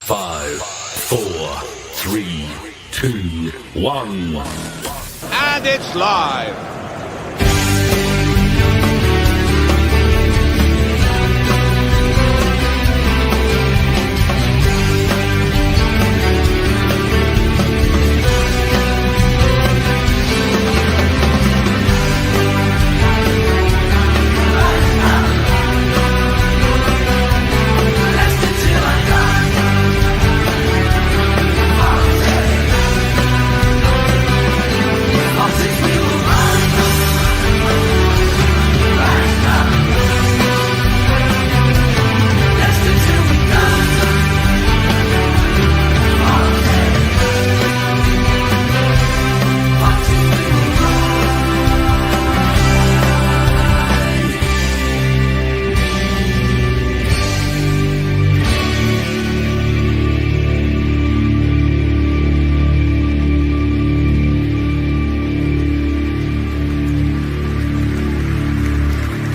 5, 4, 3, 2, 1. And it's live.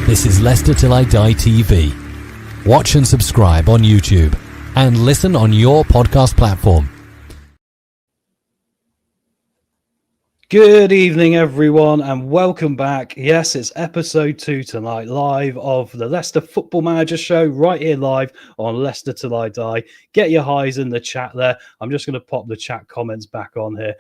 This is Leicester Till I Die TV. Watch and subscribe on YouTube and listen on your podcast platform. Good evening, everyone, and welcome back. Yes, it's episode 2 tonight, live of the Leicester Football Manager Show, right here live on Leicester Till I Die. Get your highs in the chat there. I'm just going to pop the chat comments back on here.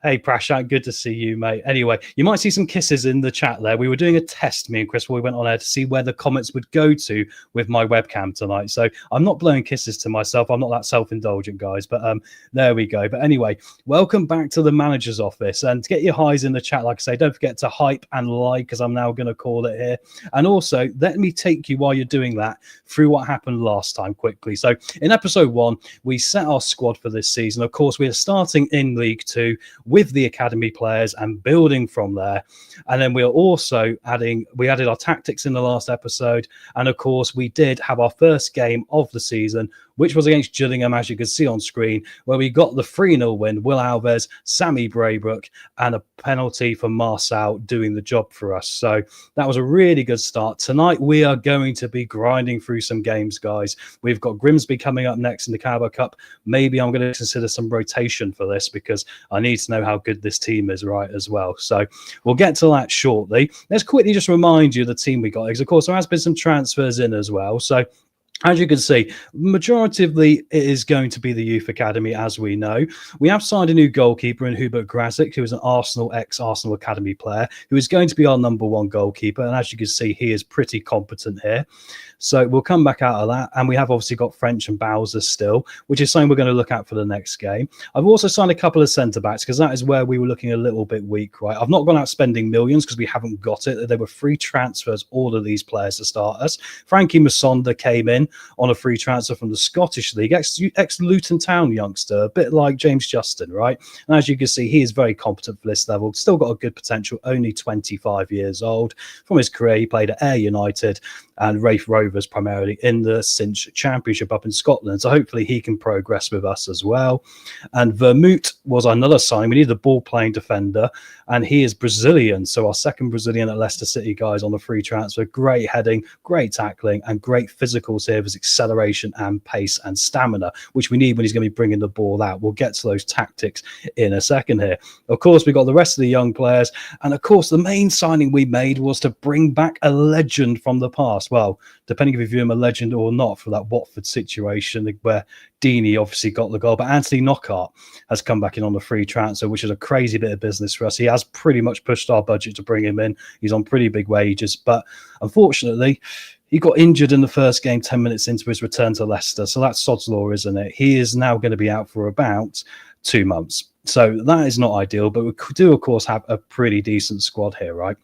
Hey, Prashant, good to see you, mate. Anyway, you might see some kisses in the chat there. We were doing a test, me and Chris, before we went on air to see where the comments would go to with my webcam tonight. So I'm not blowing kisses to myself. I'm not that self-indulgent, guys. But there we go. But anyway, welcome back to the manager's office. And to get your highs in the chat, like I say, don't forget to hype and like, as I'm now going to call it here. And also, let me take you, while you're doing that, through what happened last time quickly. So in episode 1, we set our squad for this season. Of course, we are starting in League 2 with the academy players and building from there. And then we're also added our tactics in the last episode. And of course, we did have our first game of the season, which was against Gillingham, as you can see on screen, where we got the 3-0 win. Will Alves, Sammy Braybrook, and a penalty for Marcel doing the job for us. So that was a really good start. Tonight, we are going to be grinding through some games, guys. We've got Grimsby coming up next in the Carabao Cup. Maybe I'm going to consider some rotation for this because I need to know how good this team is, right, as well. So we'll get to that shortly. Let's quickly just remind you the team we got, because, of course, there has been some transfers in as well. So as you can see, majoritively it is going to be the youth academy, as we know. We have signed a new goalkeeper in Hubert Grasic, who is an ex-Arsenal academy player, who is going to be our number 1 goalkeeper. And as you can see, he is pretty competent here. So we'll come back out of that. And we have obviously got French and Bowser still, which is something we're going to look at for the next game. I've also signed a couple of centre-backs because that is where we were looking a little bit weak, right? I've not gone out spending millions because we haven't got it. There were free transfers, all of these players to start us. Frankie Musonda came in on a free transfer from the Scottish League, ex-Luton Town youngster, a bit like James Justin, right? And as you can see, he is very competent for this level, still got a good potential, only 25 years old. From his career, he played at Ayr United and Raith Rovers primarily in the Cinch Championship up in Scotland. So hopefully he can progress with us as well. And Vermouth was another sign. We need a ball-playing defender, and he is Brazilian. So our second Brazilian at Leicester City, guys, on the free transfer. Great heading, great tackling, and great physicals here with acceleration and pace and stamina, which we need when he's going to be bringing the ball out. We'll get to those tactics in a second here. Of course, we got the rest of the young players. And of course, the main signing we made was to bring back a legend from the past. Well, depending if you view him a legend or not, for that Watford situation where Deeney obviously got the goal, but Anthony Knockaert has come back in on the free transfer, which is a crazy bit of business for us. He has pretty much pushed our budget to bring him in. He's on pretty big wages, but unfortunately, he got injured in the first game 10 minutes into his return to Leicester. So that's sod's law, isn't it? He is now going to be out for about 2 months. So that is not ideal, but we do, of course, have a pretty decent squad here, right?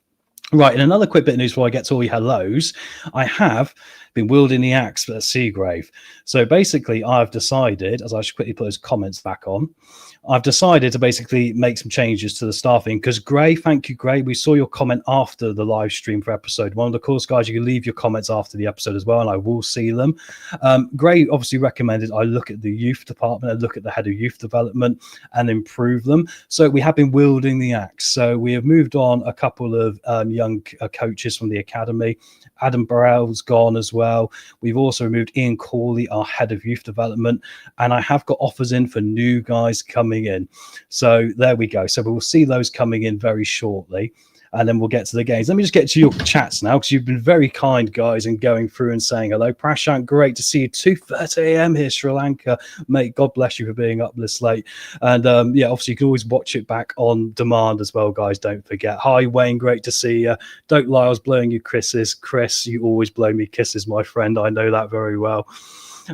Right, and another quick bit of news before I get to all your hellos. I have been wielding the axe at Seagrave. So basically, I've decided, as I should quickly put his comments back on, I've decided to basically make some changes to the staffing because Gray, thank you, Gray. We saw your comment after the live stream for episode 1. Of course, guys, you can leave your comments after the episode as well, and I will see them. Gray obviously recommended I look at the youth department and look at the head of youth development and improve them. So we have been wielding the axe. So we have moved on a couple of young coaches from the academy. Adam Burrell's gone as well. We've also removed Ian Corley, our head of youth development, and I have got offers in for new guys coming in. So there we go. So we'll see those coming in very shortly, and then we'll get to the games. Let me just get to your chats now, because you've been very kind, guys, in going through and saying hello. Prashant, great to see you. 2:30 a.m. here, Sri Lanka. Mate, God bless you for being up this late. And yeah, obviously you can always watch it back on demand as well, guys. Don't forget. Hi, Wayne, great to see you. Don't lie, I was blowing you kisses. Chris, you always blow me kisses, my friend. I know that very well.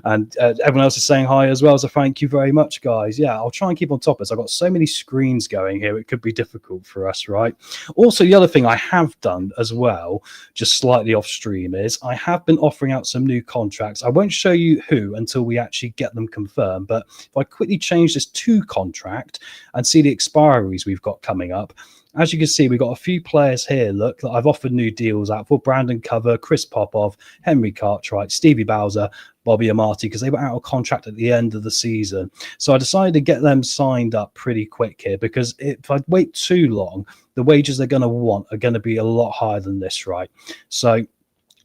And everyone else is saying hi as well, so thank you very much, guys. Yeah, I'll try and keep on top of this. I've got so many screens going here, it could be difficult for us, right? Also, the other thing I have done as well, just slightly off stream, is I have been offering out some new contracts. I won't show you who until we actually get them confirmed, but if I quickly change this to contract and see the expiries we've got coming up, as you can see, we've got a few players here, look, that I've offered new deals out for. Brandon Cover, Chris Popov, Henry Cartwright, Stevie Bowser, Bobby Amati, because they were out of contract at the end of the season. So I decided to get them signed up pretty quick here, because if I wait too long, the wages they're going to want are going to be a lot higher than this, right? So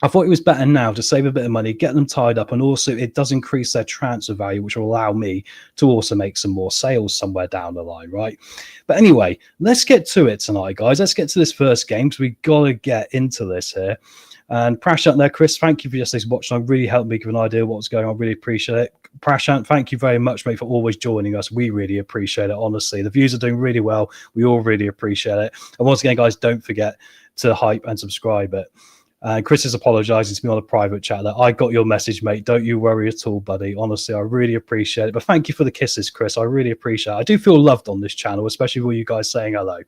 I thought it was better now to save a bit of money, get them tied up, and also it does increase their transfer value, which will allow me to also make some more sales somewhere down the line, right? But anyway, let's get to it tonight, guys. Let's get to this first game, because we've got to get into this here. And Prashant there, Chris, thank you for just watching. It really helped me give an idea of what's going on. I really appreciate it. Prashant, thank you very much, mate, for always joining us. We really appreciate it, honestly. The views are doing really well. We all really appreciate it. And once again, guys, don't forget to hype and subscribe it. Chris is apologising to me on a private chat that I got your message, mate. Don't you worry at all, buddy. Honestly, I really appreciate it. But thank you for the kisses, Chris. I really appreciate it. I do feel loved on this channel, especially with you guys saying hello.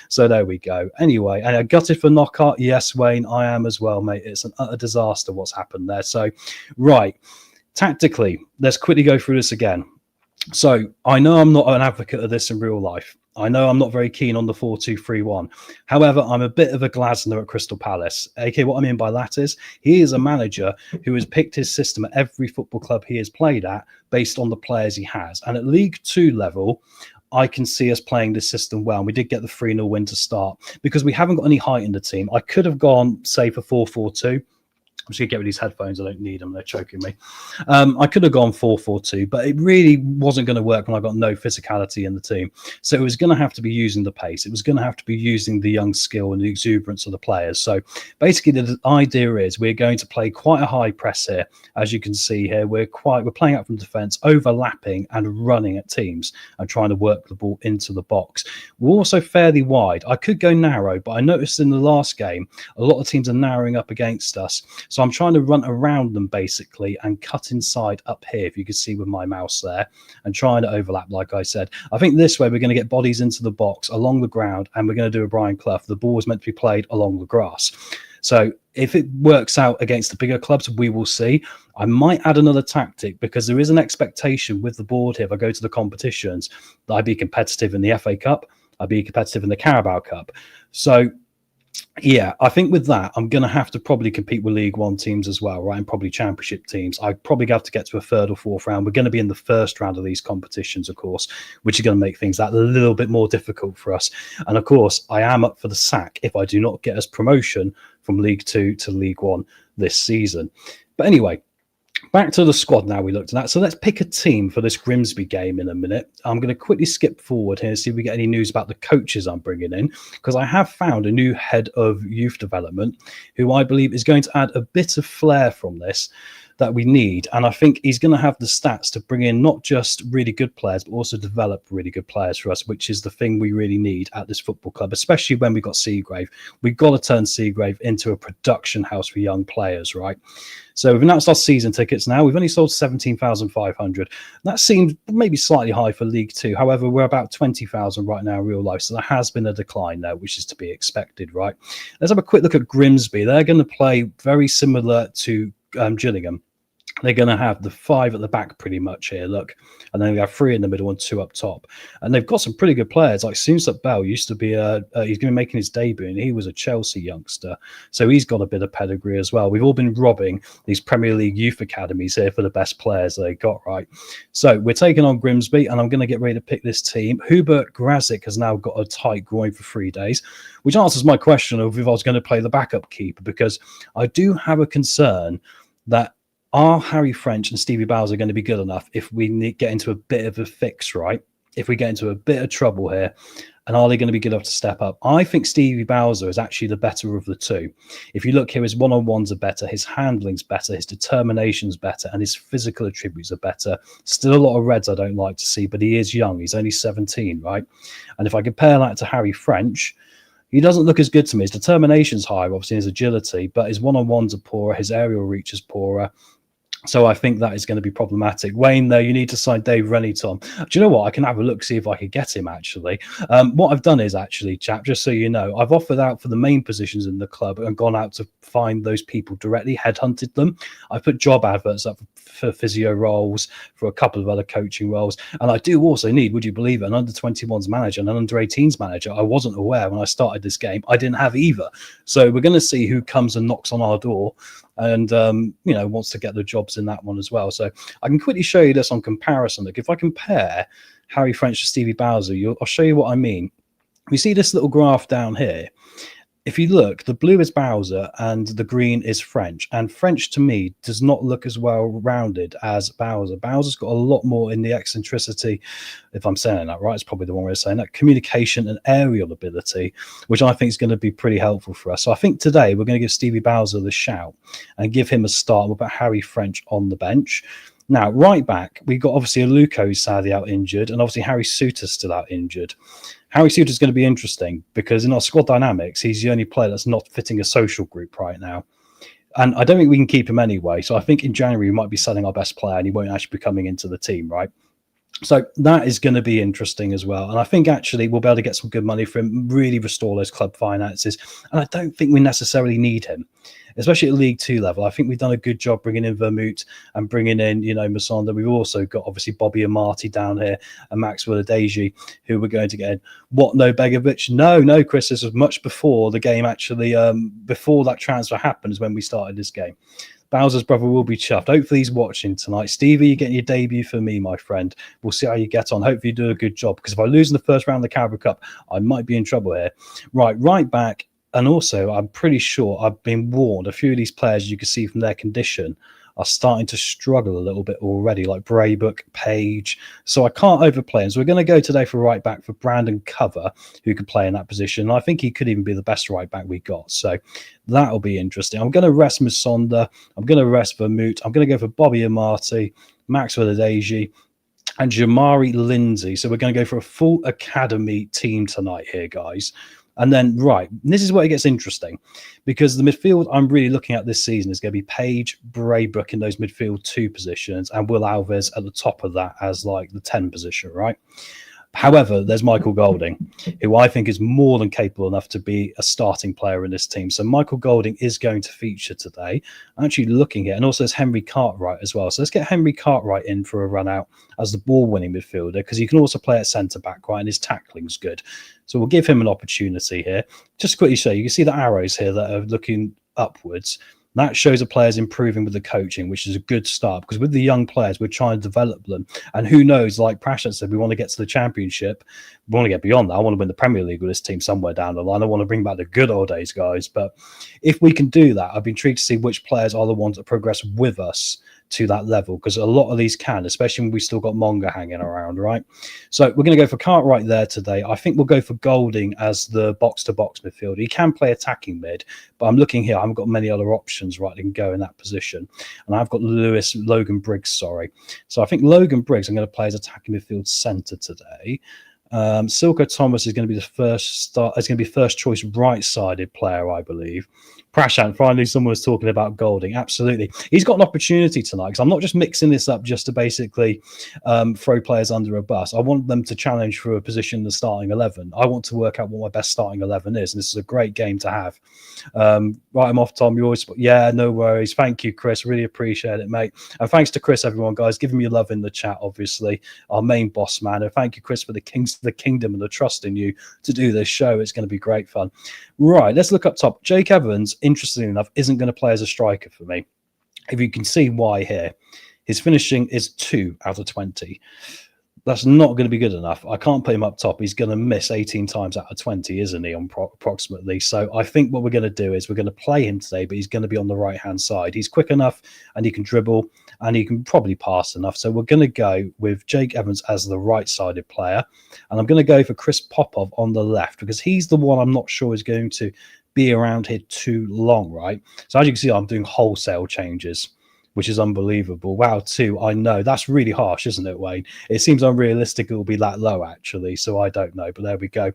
So there we go. Anyway, and I gutted for knockout. Yes, Wayne, I am as well, mate. It's an utter disaster what's happened there. So, right, tactically, let's quickly go through this again. So I know I'm not an advocate of this in real life. I know I'm not very keen on the 4-2-3-1. However, I'm a bit of a Glasner at Crystal Palace. Okay, what I mean by that is he is a manager who has picked his system at every football club he has played at based on the players he has. And at League 2 level, I can see us playing this system well. And we did get the 3-0 win to start because we haven't got any height in the team. I could have gone, say, for 4-4-2. I'm just going to get rid of these headphones. I don't need them. They're choking me. I could have gone 4-4-2, but it really wasn't going to work when I got no physicality in the team. So it was going to have to be using the pace. It was going to have to be using the young skill and the exuberance of the players. So basically the idea is we're going to play quite a high press here. As you can see here, we're playing out from defence, overlapping and running at teams and trying to work the ball into the box. We're also fairly wide. I could go narrow, but I noticed in the last game, a lot of teams are narrowing up against us. So I'm trying to run around them basically and cut inside up here, if you can see with my mouse there, and trying to overlap, like I said. I think this way we're going to get bodies into the box along the ground, and we're going to do a Brian Clough. The ball is meant to be played along the grass. So if it works out against the bigger clubs, we will see. I might add another tactic because there is an expectation with the board here. If I go to the competitions, that I'd be competitive in the FA Cup, I'd be competitive in the Carabao Cup. So yeah, I think with that, I'm going to have to probably compete with League One teams as well, right? And probably Championship teams. I probably have to get to a third or fourth round. We're going to be in the first round of these competitions, of course, which is going to make things that a little bit more difficult for us. And of course, I am up for the sack if I do not get us promotion from League Two to League One this season. But anyway, back to the squad now we looked at that. So let's pick a team for this Grimsby game in a minute. I'm going to quickly skip forward here and see if we get any news about the coaches I'm bringing in, because I have found a new head of youth development who I believe is going to add a bit of flair from this that we need. And I think he's going to have the stats to bring in not just really good players, but also develop really good players for us, which is the thing we really need at this football club, especially when we've got Seagrave. We've got to turn Seagrave into a production house for young players, right? So we've announced our season tickets now. We've only sold 17,500. That seems maybe slightly high for League Two. However, we're about 20,000 right now in real life. So there has been a decline there, which is to be expected, right? Let's have a quick look at Grimsby. They're going to play very similar to Gillingham. they're going to have the 5 at the back pretty much here, look. And then we have 3 in the middle and 2 up top. And they've got some pretty good players. Like Soonsup Bell used to be he's going to be making his debut, and he was a Chelsea youngster. So he's got a bit of pedigree as well. We've all been robbing these Premier League youth academies here for the best players they got, right? So we're taking on Grimsby, and I'm going to get ready to pick this team. Hubert Grazik has now got a tight groin for 3 days, which answers my question of if I was going to play the backup keeper, because I do have a concern that are Harry French and Stevie Bowser going to be good enough if we get into a bit of a fix, right? If we get into a bit of trouble here, and are they going to be good enough to step up? I think Stevie Bowser is actually the better of the two. If you look here, his one-on-ones are better, his handling's better, his determination's better, and his physical attributes are better. Still a lot of reds I don't like to see, but he is young. He's only 17, right? And if I compare that to Harry French, he doesn't look as good to me. His determination's higher, obviously his agility, but his one-on-ones are poorer, his aerial reach is poorer. So I think that is going to be problematic. Wayne, though, you need to sign Dave Rennie, Tom. Do you know what? I can have a look, see if I could get him, actually. What I've done is, actually, chap, just so you know, I've offered out for the main positions in the club and gone out to find those people directly, headhunted them. I've put job adverts up for physio roles, for a couple of other coaching roles. And I do also need, would you believe it, an under-21s manager and an under-18s manager. I wasn't aware when I started this game. I didn't have either. So we're going to see who comes and knocks on our door and wants to get the jobs in that one as well. So I can quickly show you this on comparison. Look, if I compare Harry French to Stevie Bowser, I'll show you what I mean. You see this little graph down here. If you look, the blue is Bowser and the green is French. And French, to me, does not look as well-rounded as Bowser. Bowser's got a lot more in the eccentricity, if I'm saying that right, it's probably the one way of saying that, communication and aerial ability, which I think is going to be pretty helpful for us. So I think today we're going to give Stevie Bowser the shout and give him a start. We'll put Harry French on the bench. Now, right back, we've got obviously Aluko who's sadly out injured, and obviously Harry Suter's still out injured. Harry Suter's going to be interesting because in our squad dynamics, he's the only player that's not fitting a social group right now. And I don't think we can keep him anyway. So I think in January, we might be selling our best player and he won't actually be coming into the team, right? So that is going to be interesting as well. And I think actually we'll be able to get some good money for him, really restore those club finances. And I don't think we necessarily need him, especially at League Two level. I think we've done a good job bringing in Vermouth and bringing in, Masonda. We've also got obviously Bobby and Marty down here and Maxwell Adeji, who we're going to get in. What, no Begovic? No, Chris, this was much before the game actually, before that transfer happened is when we started this game. Bowser's brother will be chuffed. Hopefully he's watching tonight. Stevie, you're getting your debut for me, my friend. We'll see how you get on. Hopefully you do a good job, because if I lose in the first round of the Carabao Cup, I might be in trouble here. Right back. And also, I'm pretty sure I've been warned, a few of these players, you can see from their condition, are starting to struggle a little bit already, like Braybook, Page. So I can't overplay him. So we're going to go today for right back for Brandon Cover, who could play in that position. And I think he could even be the best right back we got. So that'll be interesting. I'm going to rest Musonda. I'm going to rest Vermouth. I'm going to go for Bobby Amati, Maxwell Adeji, and Jamari Lindsay. So we're going to go for a full academy team tonight here, guys. And then, this is where it gets interesting, because the midfield I'm really looking at this season is going to be Page, Braybook in those midfield 2 positions, and Will Alves at the top of that as like the 10 position, right? However, there's Michael Golding, who I think is more than capable enough to be a starting player in this team. So Michael Golding is going to feature today. I'm actually looking here. And also there's Henry Cartwright as well. So let's get Henry Cartwright in for a run out as the ball-winning midfielder, because he can also play at centre-back, right? And his tackling's good. So we'll give him an opportunity here. Just to quickly show you can see the arrows here that are looking upwards. That shows a player's improving with the coaching, which is a good start, because with the young players, we're trying to develop them. And who knows, like Prashant said, we want to get to the championship. We want to get beyond that. I want to win the Premier League with this team somewhere down the line. I want to bring back the good old days, guys. But if we can do that, I've been intrigued to see which players are the ones that progress with us to that level, because a lot of these can, especially when we still got Monga hanging around, right? So we're going to go for Cartwright there today. I think we'll go for Golding as the box-to-box midfielder. He can play attacking mid, but I'm looking here. I haven't got many other options, right, that can go in that position. And I've got Logan Briggs, sorry. So I think Logan Briggs I'm going to play as attacking midfield centre today. Silko Thomas is going to be the first start. Is going to be first choice right-sided player, I believe. Prashant, finally, someone was talking about Golding. Absolutely, he's got an opportunity tonight because I'm not just mixing this up just to basically throw players under a bus. I want them to challenge for a position in the starting 11. I want to work out what my best starting 11 is, and this is a great game to have. Right, I'm off, Tom. You always, yeah, no worries. Thank you, Chris. Really appreciate it, mate. And thanks to Chris, everyone, guys, giving me love in the chat. Obviously, our main boss man. And thank you, Chris, for the kings of the kingdom and the trust in you to do this show. It's going to be great fun. Right, let's look up top. Jake Evans, interestingly enough, isn't going to play as a striker for me. If you can see why here, his finishing is 2 out of 20. That's not going to be good enough. I can't put him up top. He's going to miss 18 times out of 20, isn't he, approximately? So I think what we're going to do is we're going to play him today, but he's going to be on the right-hand side. He's quick enough, and he can dribble, and he can probably pass enough. So we're going to go with Jake Evans as the right-sided player, and I'm going to go for Chris Popov on the left because he's the one I'm not sure is going to be around here too long, right? So as you can see, I'm doing wholesale changes, which is unbelievable. Wow, 2, I know. That's really harsh, isn't it, Wayne? It seems unrealistic it will be that low, actually, so I don't know, but there we go.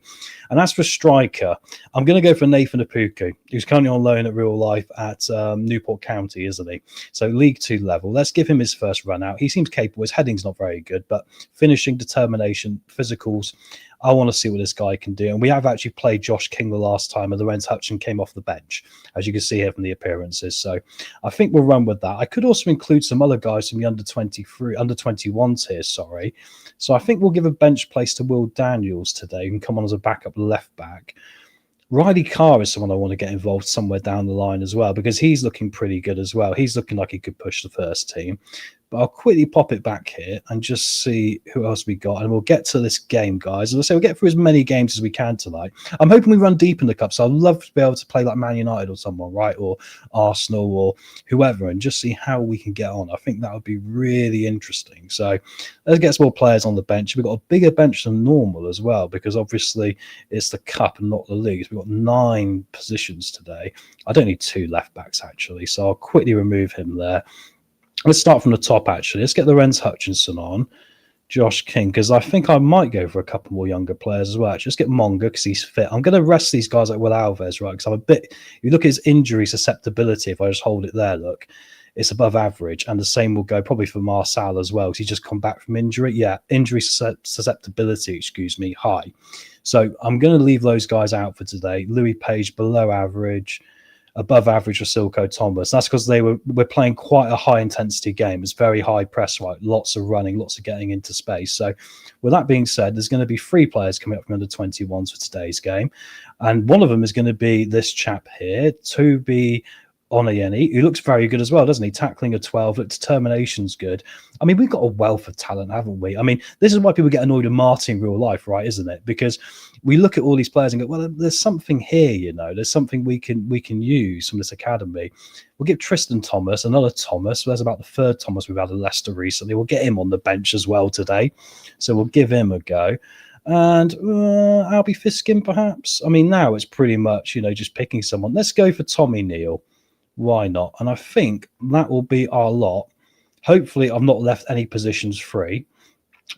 And as for striker, I'm going to go for Nathan Apuku, who's currently on loan at Real Life at Newport County, isn't he? So League 2 level. Let's give him his first run out. He seems capable. His heading's not very good, but finishing, determination, physicals, I want to see what this guy can do. And we have actually played Josh King the last time, and Lorenz Hutchin came off the bench, as you can see here from the appearances. So I think we'll run with that. I could also include some other guys from the under 21s here, sorry. So I think we'll give a bench place to Will Daniels today and come on as a backup left back. Riley Carr is someone I want to get involved somewhere down the line as well, because he's looking pretty good as well. He's looking like he could push the first team. But I'll quickly pop it back here and just see who else we got. And we'll get to this game, guys. As I say, we'll get through as many games as we can tonight. I'm hoping we run deep in the cup. So I'd love to be able to play like Man United or someone, right? Or Arsenal or whoever, and just see how we can get on. I think that would be really interesting. So let's get some more players on the bench. We've got a bigger bench than normal as well, because obviously it's the cup and not the league. So we've got 9 positions today. I don't need 2 left backs, actually. So I'll quickly remove him there. Let's start from the top, actually. Let's get Lorenz Hutchinson on. Josh King, because I think I might go for a couple more younger players as well. Just get Monga because he's fit. I'm going to rest these guys like Will Alves, right? Because I'm a bit... If you look at his injury susceptibility, if I just hold it there, look, it's above average. And the same will go probably for Marçal as well, because he's just come back from injury. Yeah, injury susceptibility, high. So I'm going to leave those guys out for today. Louis Page, below average. Above average for Silko Thomas. That's because we're playing quite a high intensity game. It's very high press, right? Lots of running, lots of getting into space. So with that being said, there's going to be 3 players coming up from under 21s for today's game. And one of them is going to be this chap here, Toby Onayeni, who looks very good as well, doesn't he? Tackling a 12, look, determination's good. I mean, we've got a wealth of talent, haven't we? I mean, this is why people get annoyed with Martin in real life, right? Isn't it? Because we look at all these players and go, well, there's something here, you know, there's something we can use from this academy. We'll give Tristan Thomas, another Thomas. There's about the 3rd Thomas we've had at Leicester recently. We'll get him on the bench as well today. So we'll give him a go. And Albie Fiskin, perhaps. I mean, now it's pretty much, you know, just picking someone. Let's go for Tommy Neal. Why not? And I think that will be our lot. Hopefully, I've not left any positions free,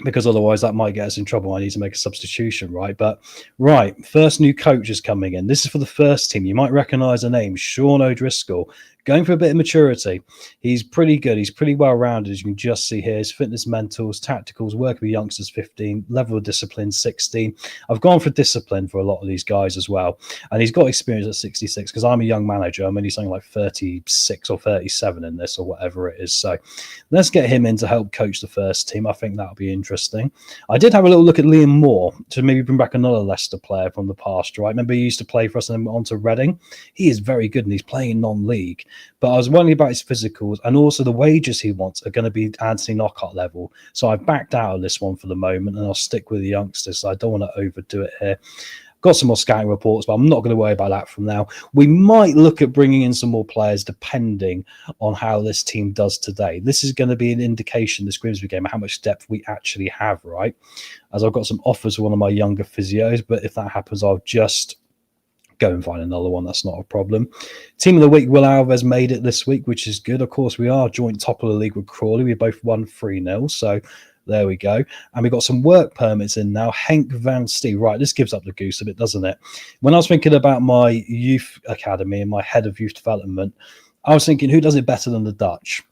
because otherwise that might get us in trouble. I need to make a substitution, right? But, right, first new coach is coming in. This is for the first team. You might recognise the name, Sean O'Driscoll. Going for a bit of maturity. He's pretty good. He's pretty well-rounded, as you can just see here. His fitness, mentals, tacticals, working with youngsters, 15. Level of discipline, 16. I've gone for discipline for a lot of these guys as well. And he's got experience at 66, because I'm a young manager. I'm only something like 36 or 37 in this or whatever it is. So let's get him in to help coach the first team. I think that'll be interesting. I did have a little look at Liam Moore to maybe bring back another Leicester player from the past, right? Remember he used to play for us and then went on to Reading? He is very good and he's playing non-league. But I was wondering about his physicals, and also the wages he wants are going to be Anthony Knockout level. So I backed out of this one for the moment, and I'll stick with the youngsters. So I don't want to overdo it here. Got some more scouting reports, but I'm not going to worry about that from now. We might look at bringing in some more players depending on how this team does today. This is going to be an indication, this Grimsby game, of how much depth we actually have, right? As I've got some offers for one of my younger physios, but if that happens, I'll just go and find another one. That's not a problem. Team of the week, Will Alves made it this week, which is good. Of course, we are joint top of the league with Crawley. We both won 3-0, so There we go. And we've got some work permits in now. Henk van Stee. Right, this gives up the goose a bit, doesn't it? When I was thinking about my youth academy and my head of youth development, I was thinking, who does it better than the Dutch?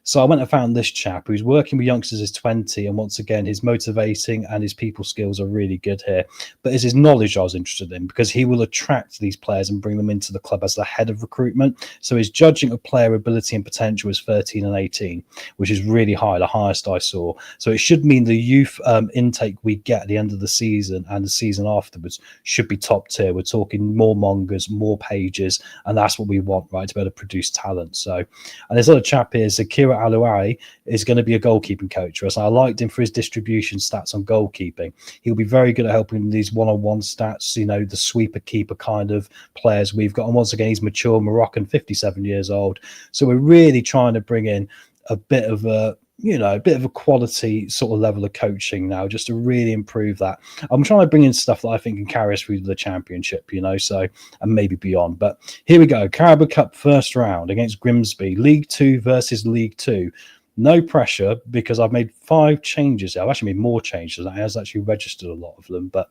So I went and found this chap who's working with youngsters is 20, and once again, his motivating and his people skills are really good here. But it's his knowledge I was interested in, because he will attract these players and bring them into the club as the head of recruitment. So his judging of player ability and potential is 13 and 18, which is really high, the highest I saw. So it should mean the youth intake we get at the end of the season and the season afterwards should be top tier. We're talking more mongers, more pages, and that's what we want, right, to be able to produce talent. So, and this other chap here, Zakira Alouai, is going to be a goalkeeping coach for us. I liked him for his distribution stats on goalkeeping. He'll be very good at helping these one-on-one stats, you know, the sweeper keeper kind of players we've got. And once again, he's mature, Moroccan, 57 years old. So we're really trying to bring in a bit of a, you know, a bit of a quality sort of level of coaching now, just to really improve that. I'm trying to bring in stuff that I think can carry us through the championship, you know, so, and maybe beyond. But here we go. Carabao Cup first round against Grimsby, League 2 versus League 2. No pressure, because I've made 5 changes. I've actually made more changes. I has actually registered a lot of them, but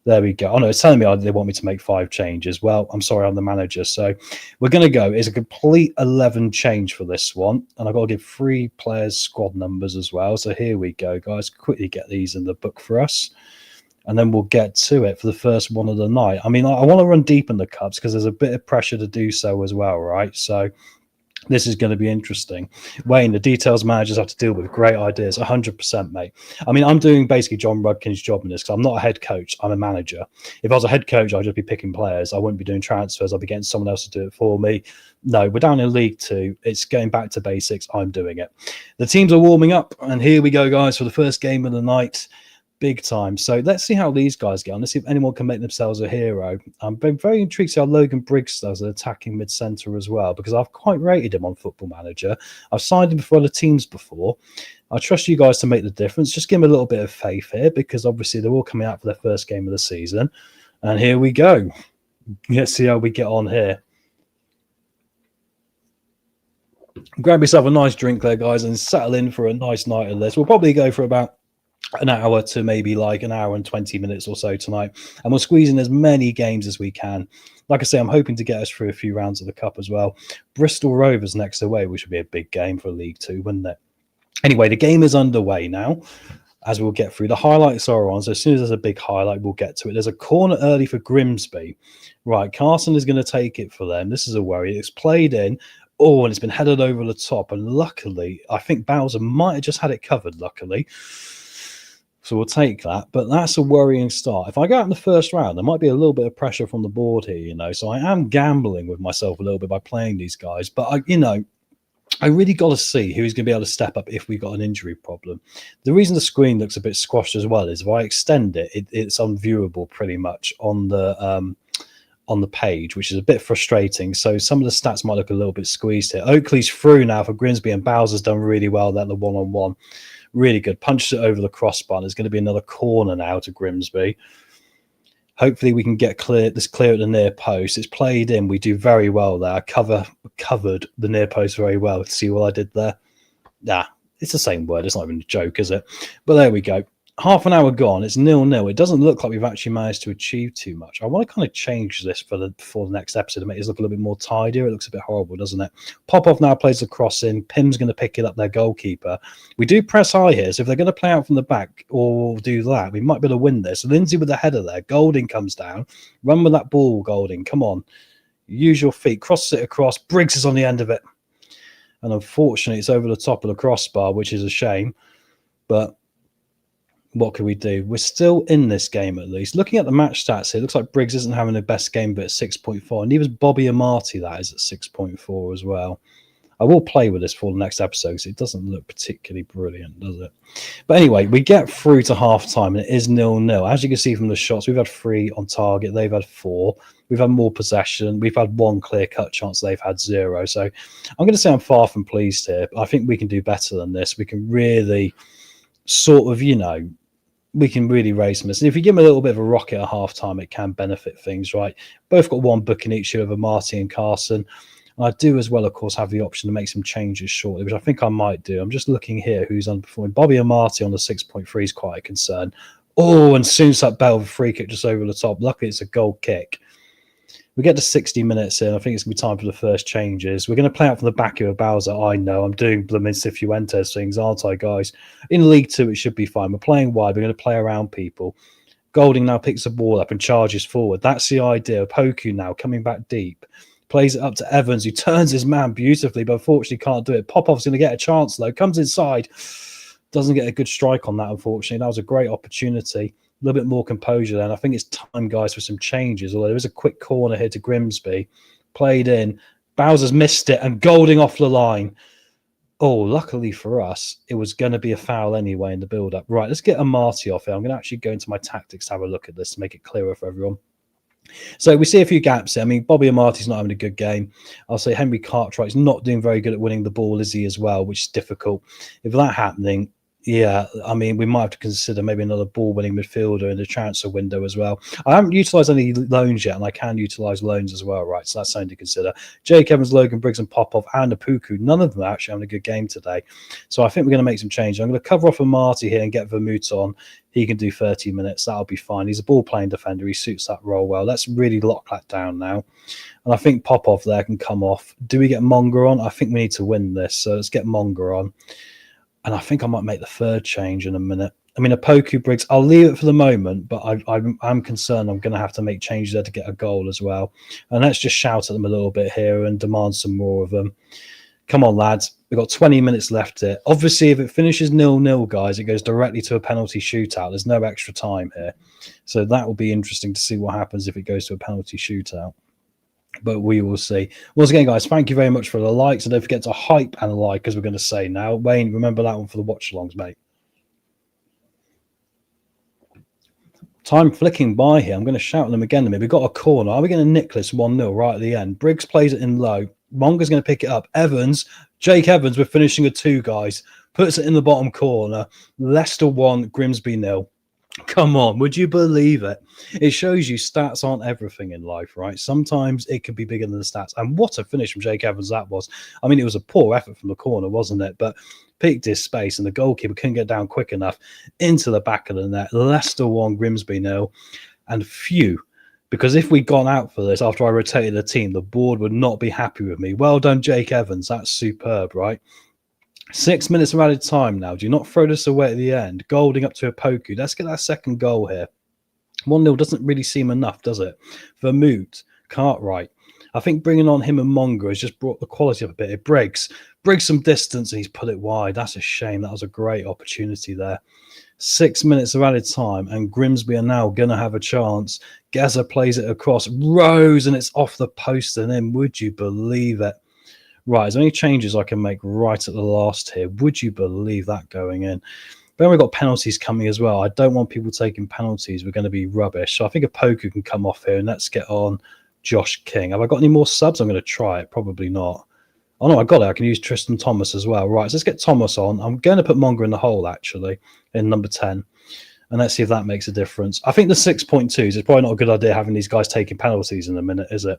there we go. Oh no, it's telling me they want me to make 5 changes. Well, I'm sorry, I'm the manager. So we're going to go. It's a complete 11 change for this one. And I've got to give 3 players squad numbers as well. So here we go, guys. Quickly get these in the book for us. And then we'll get to it for the first one of the night. I mean, I want to run deep in the Cups because there's a bit of pressure to do so as well, right? So this is going to be interesting. Wayne, the details managers have to deal with great ideas. 100%, mate. I mean, I'm doing basically John Rudkin's job in this because I'm not a head coach. I'm a manager. If I was a head coach, I'd just be picking players. I wouldn't be doing transfers. I'd be getting someone else to do it for me. No, we're down in League 2. It's going back to basics. I'm doing it. The teams are warming up. And here we go, guys, for the first game of the night. Big time. So let's see how these guys get on. Let's see if anyone can make themselves a hero. I'm very intrigued to see how Logan Briggs does an attacking mid-centre as well, because I've quite rated him on Football Manager. I've signed him for other teams before. I trust you guys to make the difference. Just give him a little bit of faith here, because obviously they're all coming out for their first game of the season. And here we go. Let's see how we get on here. Grab yourself a nice drink there, guys, and settle in for a nice night of this. We'll probably go for about an hour to maybe like an hour and 20 minutes or so tonight, and we'll squeeze in as many games as we can. Like I say, I'm hoping to get us through a few rounds of the Cup as well. Bristol Rovers next away, which would be a big game for League 2, wouldn't it? Anyway, the game is underway now, as we'll get through. The highlights are on, so as soon as there's a big highlight, we'll get to it. There's a corner early for Grimsby. Right, Carson is going to take it for them. This is a worry. It's played in. Oh, and it's been headed over the top, and luckily, I think Bowser might have just had it covered, luckily. So we'll take that, but that's a worrying start. If I go out in the first round, there might be a little bit of pressure from the board here, you know. So I am gambling with myself a little bit by playing these guys, but I really got to see who's going to be able to step up if we've got an injury problem. The reason the screen looks a bit squashed as well is if I extend it, it's unviewable pretty much on the page, which is a bit frustrating. So some of the stats might look a little bit squeezed here. Oakley's through now for Grimsby, and Bowser's done really well there, the one-on-one. Really good. Punched it over the crossbar. There's going to be another corner now to Grimsby. Hopefully we can get this clear at the near post. It's played in. We do very well there. I covered the near post very well. See what I did there? Nah, it's the same word. It's not even a joke, is it? But there we go. Half an hour gone. It's 0-0. It doesn't look like we've actually managed to achieve too much. I want to kind of change this before the next episode to make this look a little bit more tidier. It looks a bit horrible, doesn't it? Popov now plays the cross in. Pim's going to pick it up, their goalkeeper. We do press high here, so if they're going to play out from the back or do that, we might be able to win this. So Lindsay with the header there. Golding comes down. Run with that ball, Golding. Come on. Use your feet. Cross it across. Briggs is on the end of it. And unfortunately, it's over the top of the crossbar, which is a shame. But what can we do? We're still in this game, at least. Looking at the match stats here, it looks like Briggs isn't having the best game, but at 6.4. And neither is Bobby Amati, that is, at 6.4 as well. I will play with this for the next episode because it doesn't look particularly brilliant, does it? But anyway, we get through to half-time, and it is 0-0. As you can see from the shots, we've had 3 on target. They've had 4. We've had more possession. We've had 1 clear-cut chance. They've had 0. So I'm going to say I'm far from pleased here. But I think we can do better than this. We can really sort of, we can really raise them. And if you give them a little bit of a rocket at half-time, it can benefit things, right? Both got 1 book in each year over Marty and Carson. And I do as well, of course, have the option to make some changes shortly, which I think I might do. I'm just looking here who's underperforming. Bobby Amati on the 6.3 is quite a concern. Oh, and soon as that bell of a free kick just over the top. Luckily, it's a goal kick. We get to 60 minutes in. I think it's going to be time for the first changes. We're going to play out from the back of a Bowser. I know. I'm doing blooming Cifuentes things, aren't I, guys? In League 2, it should be fine. We're playing wide. We're going to play around people. Golding now picks the ball up and charges forward. That's the idea. Poku now coming back deep. Plays it up to Evans, who turns his man beautifully, but unfortunately can't do it. Popov's going to get a chance, though. Comes inside. Doesn't get a good strike on that, unfortunately. That was a great opportunity. A little bit more composure then. I think it's time, guys, for some changes. Although there is a quick corner here to Grimsby. Played in. Bowser's missed it and Golding off the line. Oh, luckily for us, it was going to be a foul anyway in the build-up. Right, let's get Amati off here. I'm going to actually go into my tactics to have a look at this to make it clearer for everyone. So we see a few gaps here. I mean, Bobby Amati's not having a good game. I'll say Henry Cartwright's not doing very good at winning the ball, is he, as well, which is difficult. If that happening, yeah, I mean, we might have to consider maybe another ball-winning midfielder in the transfer window as well. I haven't utilised any loans yet, and I can utilise loans as well, right? So that's something to consider. Jake Evans, Logan Briggs, and Popov, and Apuku, none of them are actually having a good game today. So I think we're going to make some changes. I'm going to cover off Amati here and get Vermouth on. He can do 30 minutes. That'll be fine. He's a ball-playing defender. He suits that role well. Let's really lock that down now. And I think Popov there can come off. Do we get Monger on? I think we need to win this. So let's get Monger on. And I think I might make the third change in a minute. I mean, Apoku Briggs, I'll leave it for the moment, but I'm concerned I'm going to have to make changes there to get a goal as well. And let's just shout at them a little bit here and demand some more of them. Come on, lads. We've got 20 minutes left here. Obviously, if it finishes 0-0, guys, it goes directly to a penalty shootout. There's no extra time here. So that will be interesting to see what happens if it goes to a penalty shootout. But we will see. Once again, guys, thank you very much for the likes. And don't forget to hype and like, as we're going to say now. Wayne, remember that one for the watch-alongs, mate. Time flicking by here. I'm going to shout at them again. We've got a corner. Are we going to nick this 1-0 right at the end? Briggs plays it in low. Monger's going to pick it up. Evans, Jake Evans, we're finishing a 2, guys. Puts it in the bottom corner. Leicester 1, Grimsby 0. Come on, would you believe it? It shows you stats aren't everything in life, right? Sometimes it could be bigger than the stats. And what a finish from Jake Evans that was. I mean, it was a poor effort from the corner, wasn't it? But picked his space and the goalkeeper couldn't get down quick enough into the back of the net. Leicester 1, Grimsby 0. And phew, because if we'd gone out for this after I rotated the team, the board would not be happy with me. Well done, Jake Evans. That's superb, right? 6 minutes of added time now. Do not throw this away at the end. Golding up to a Poku. Let's get that second goal here. 1-0 doesn't really seem enough, does it? Vermouth, Cartwright. I think bringing on him and Monger has just brought the quality up a bit. Briggs some distance and he's put it wide. That's a shame. That was a great opportunity there. 6 minutes of added time and Grimsby are now going to have a chance. Geza plays it across. Rose and it's off the post and in. Would you believe it? Right, is there any changes I can make right at the last here? Would you believe that going in? Then we've got penalties coming as well. I don't want people taking penalties. We're going to be rubbish. So I think a Poku can come off here and let's get on Josh King. Have I got any more subs? I'm going to try it. Probably not. Oh, no, I got it. I can use Tristan Thomas as well. Right, so let's get Thomas on. I'm going to put Monger in the hole, actually, in number 10. And let's see if that makes a difference. I think the 6.2s is probably not a good idea having these guys taking penalties in a minute, is it?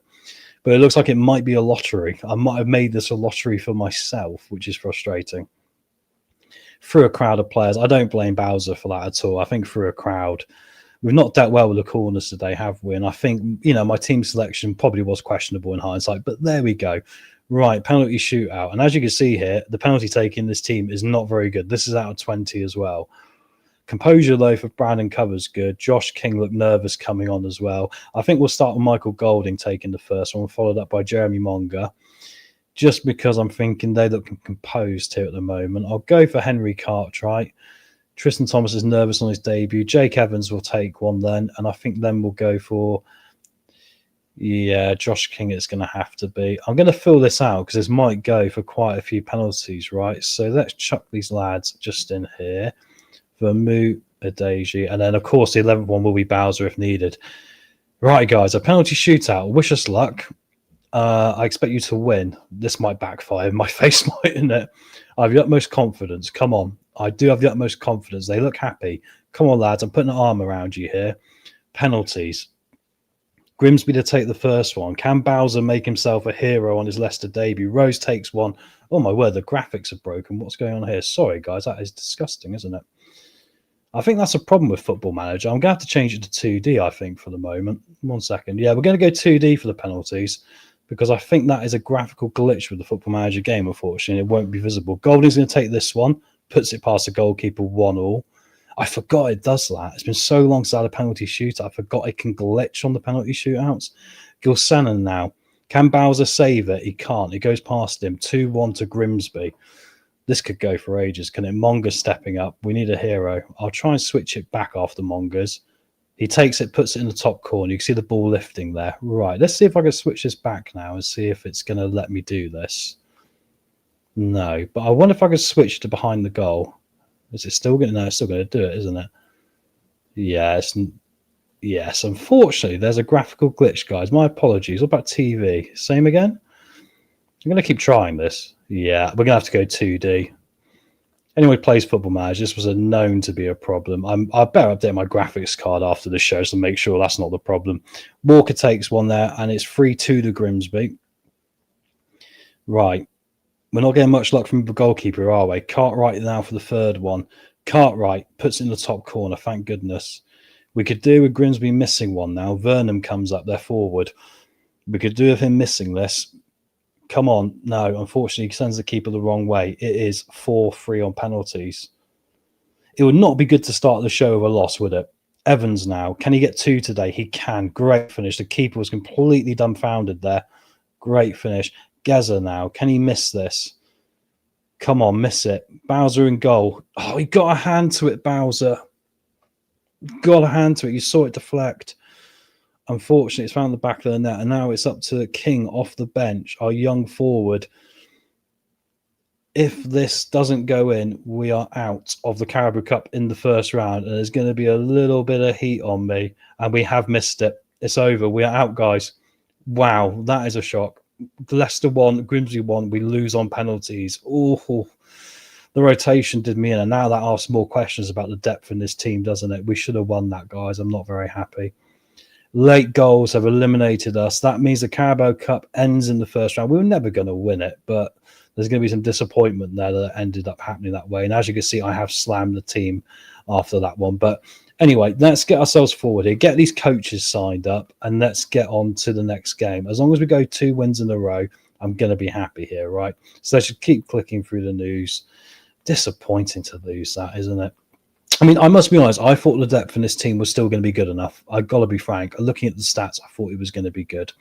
But it looks like it might be a lottery. I might have made this a lottery for myself, which is frustrating. Through a crowd of players. I don't blame Bowser for that at all. I think through a crowd. We've not dealt well with the corners today, have we? And I think, you know, my team selection probably was questionable in hindsight. But there we go. Right, penalty shootout. And as you can see here, the penalty taking this team is not very good. This is out of 20 as well. Composure, though, for Brandon Covers good. Josh King looked nervous coming on as well. I think we'll start with Michael Golding taking the first one, followed up by Jeremy Monger. Just because I'm thinking they look composed here at the moment. I'll go for Henry Cartwright. Tristan Thomas is nervous on his debut. Jake Evans will take one then. And I think then we'll go for, yeah, Josh King it's going to have to be. I'm going to fill this out because this might go for quite a few penalties, right? So let's chuck these lads just in here. Vermouth, Adeji, and then of course the 11th one will be Bowser if needed. Right, guys, a penalty shootout. Wish us luck. I expect you to win. This might backfire. My face might, isn't it? I have the utmost confidence. Come on. I do have the utmost confidence. They look happy. Come on, lads. I'm putting an arm around you here. Penalties. Grimsby to take the first one. Can Bowser make himself a hero on his Leicester debut? Rose takes one. Oh my word, the graphics are broken. What's going on here? Sorry, guys, that is disgusting, isn't it? I think that's a problem with Football Manager. I'm going to have to change it to 2D, I think, for the moment. 1 second. Yeah, we're going to go 2D for the penalties because I think that is a graphical glitch with the Football Manager game, unfortunately. It won't be visible. Golding's going to take this one, puts it past the goalkeeper 1-1. I forgot it does that. It's been so long since I had a penalty shootout. I forgot it can glitch on the penalty shootouts. Gilsanan now. Can Bowser save it? He can't. It goes past him. 2-1 to Grimsby. This could go for ages. Can it? Monger's stepping up. We need a hero. I'll try and switch it back after Monger's. He takes it, puts it in the top corner. You can see the ball lifting there. Right. Let's see if I can switch this back now and see if it's going to let me do this. No. But I wonder if I can switch to behind the goal. Is it still going to? No, it's still going to do it, isn't it? Yes. Unfortunately, there's a graphical glitch, guys. My apologies. What about TV? Same again? I'm going to keep trying this. Yeah, we're going to have to go 2D. Anyone who plays Football Manager, this was known to be a problem. I better update my graphics card after the show to make sure that's not the problem. Walker takes one there, and it's 3-2 to Grimsby. Right. We're not getting much luck from the goalkeeper, are we? Cartwright now for the third one. Cartwright puts it in the top corner, thank goodness. We could do with Grimsby missing one now. Vernon comes up there forward. We could do with him missing this. Come on. No, unfortunately, he sends the keeper the wrong way. It is 4-3 on penalties. It would not be good to start the show with a loss, would it? Evans now. Can he get 2 today? He can. Great finish. The keeper was completely dumbfounded there. Great finish. Geza now. Can he miss this? Come on, miss it. Bowser in goal. Oh, he got a hand to it, Bowser. Got a hand to it. You saw it deflect. Unfortunately, it's found the back of the net, and now it's up to King off the bench, our young forward. If this doesn't go in, we are out of the Carabao Cup in the first round, and there's going to be a little bit of heat on me, and we have missed it. It's over. We are out, guys. Wow, that is a shock. Leicester 1, Grimsby 1. We lose on penalties. Oh, the rotation did me in, and now that asks more questions about the depth in this team, doesn't it? We should have won that, guys. I'm not very happy. Late goals have eliminated us. That means the Carabao Cup ends in the first round. We were never going to win it, but there's going to be some disappointment there that ended up happening that way. And as you can see, I have slammed the team after that one. But anyway, let's get ourselves forward here. Get these coaches signed up, and let's get on to the next game. As long as we go 2 wins in a row, I'm going to be happy here, right? So I should keep clicking through the news. Disappointing to lose that, isn't it? I mean, I must be honest, I thought the depth in this team was still going to be good enough. I've got to be frank. Looking at the stats, I thought it was going to be good.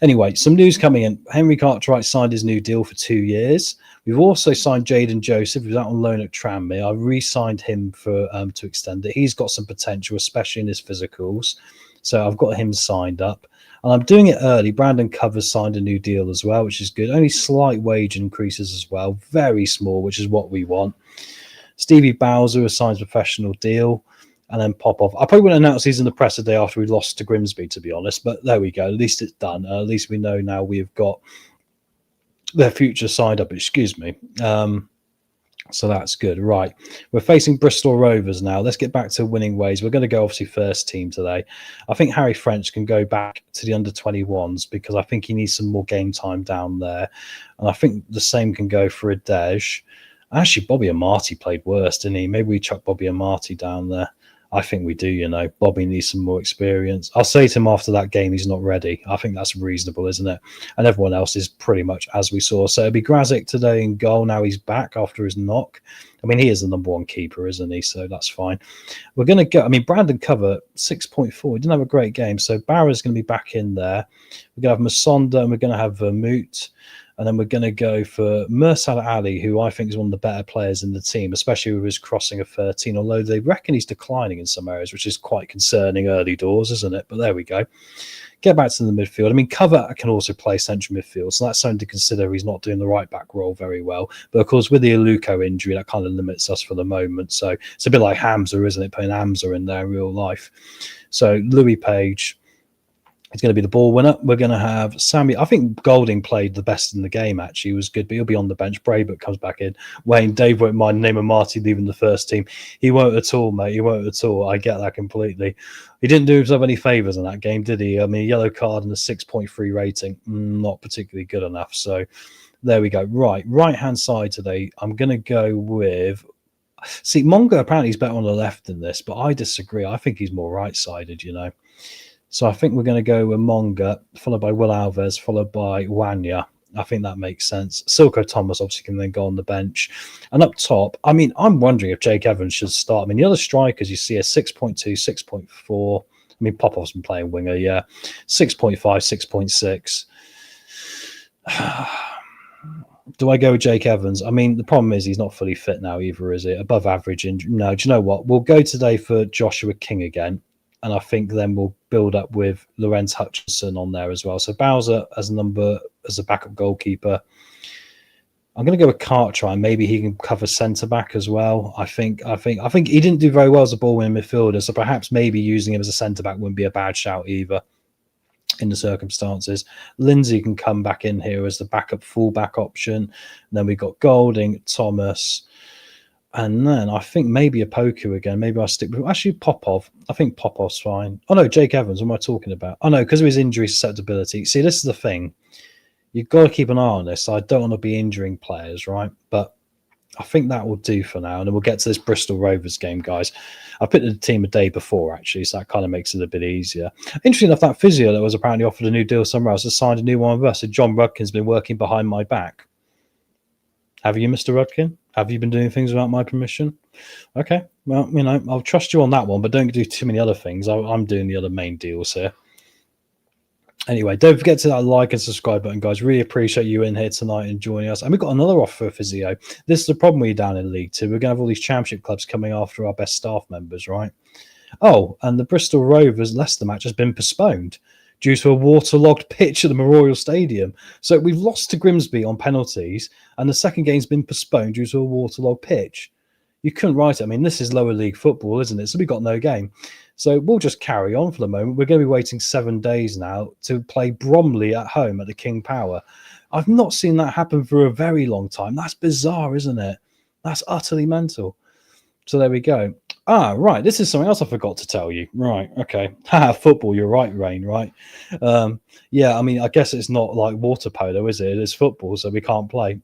Anyway, some news coming in. Henry Cartwright signed his new deal for 2 years. We've also signed Jaden Joseph, who's out on loan at Tranmere. I re-signed him for to extend it. He's got some potential, especially in his physicals. So I've got him signed up. And I'm doing it early. Brandon Covers signed a new deal as well, which is good. Only slight wage increases as well. Very small, which is what we want. Stevie Bowser signs a professional deal, and then pop off. I probably wouldn't announce these in the press the day after we lost to Grimsby, to be honest, but there we go. At least it's done. At least we know now we've got their future signed up, excuse me. So that's good. Right. We're facing Bristol Rovers now. Let's get back to winning ways. We're going to go obviously first team today. I think Harry French can go back to the under-21s because I think he needs some more game time down there. And I think the same can go for Adej. Actually, Bobby Amati played worse, didn't he? Maybe we chuck Bobby Amati down there. I think we do, you know. Bobby needs some more experience. I'll say to him after that game he's not ready. I think that's reasonable, isn't it? And everyone else is pretty much as we saw. So it'll be Grazic today in goal. Now he's back after his knock. I mean, he is the number 1 keeper, isn't he? So that's fine. We're going to go. I mean, Brandon Cover, 6.4. He didn't have a great game. So Barra's going to be back in there. We're going to have Masonda and we're going to have Vermouth. And then we're going to go for Mursal Ali, who I think is one of the better players in the team, especially with his crossing of 13, although they reckon he's declining in some areas, which is quite concerning early doors, isn't it? But there we go. Get back to the midfield. I mean, Cover can also play central midfield, so that's something to consider. He's not doing the right back role very well. But, of course, with the Aluko injury, that kind of limits us for the moment. So it's a bit like Hamza, isn't it, putting Hamza in there in real life. So Louis Page. He's going to be the ball winner. We're going to have Sammy. I think Golding played the best in the game, actually. He was good, but he'll be on the bench. Braybook comes back in. Wayne, Dave won't mind Neymar Marty leaving the first team. He won't at all, mate. He won't at all. I get that completely. He didn't do himself any favours in that game, did he? I mean, a yellow card and a 6.3 rating. Not particularly good enough. So there we go. Right-hand side today, I'm going to go with... See, Monga apparently is better on the left than this, but I disagree. I think he's more right-sided, you know. So I think we're going to go with Monga, followed by Will Alves, followed by Wanya. I think that makes sense. Silko Thomas obviously can then go on the bench. And up top, I mean, I'm wondering if Jake Evans should start. I mean, the other strikers you see are 6.2, 6.4. I mean, Popov's been playing winger, yeah. 6.5, 6.6. Do I go with Jake Evans? I mean, the problem is he's not fully fit now either, is it? Above average injury. No, do you know what? We'll go today for Joshua King again. And I think then we'll build up with Lorenz Hutchinson on there as well. So Bowser as a backup goalkeeper. I'm going to go with Cartwright. Maybe he can cover centre back as well. I think he didn't do very well as a ball winning midfielder. So perhaps maybe using him as a centre back wouldn't be a bad shout either in the circumstances. Lindsay can come back in here as the backup fullback option. And then we've got Golding, Thomas. And then I think maybe a Poku again. Maybe I'll stick with actually Popov. I think Popov's fine. Oh no, Jake Evans. What am I talking about? Oh no, because of his injury susceptibility. See, this is the thing. You've got to keep an eye on this. I don't want to be injuring players, right? But I think that will do for now. And then we'll get to this Bristol Rovers game, guys. I picked the team a day before, actually, so that kind of makes it a bit easier. Interesting enough, that physio that was apparently offered a new deal somewhere else has signed a new one with us. So John Rudkin's been working behind my back. Have you, Mr. Rudkin? Have you been doing things without my permission? Okay, well, you know, I'll trust you on that one, but don't do too many other things. I'm doing the other main deals here. Anyway, don't forget to that like and subscribe button, guys. Really appreciate you in here tonight and joining us. And we've got another offer for physio. This is the problem when you're down in League Two. We're going to have all these championship clubs coming after our best staff members, right? Oh, and the Bristol Rovers Leicester match has been postponed due to a waterlogged pitch at the Memorial Stadium. So we've lost to Grimsby on penalties, and the second game's been postponed due to a waterlogged pitch. You couldn't write it. I mean, this is lower league football, isn't it? So we've got no game. So we'll just carry on for the moment. We're going to be waiting 7 days now to play Bromley at home at the King Power. I've not seen that happen for a very long time. That's bizarre, isn't it? That's utterly mental. So there we go. Ah, right. This is something else I forgot to tell you. Right. Okay. Football. You're right, Rain. Right. Yeah. I mean, I guess it's not like water polo, is it? It is football, so we can't play.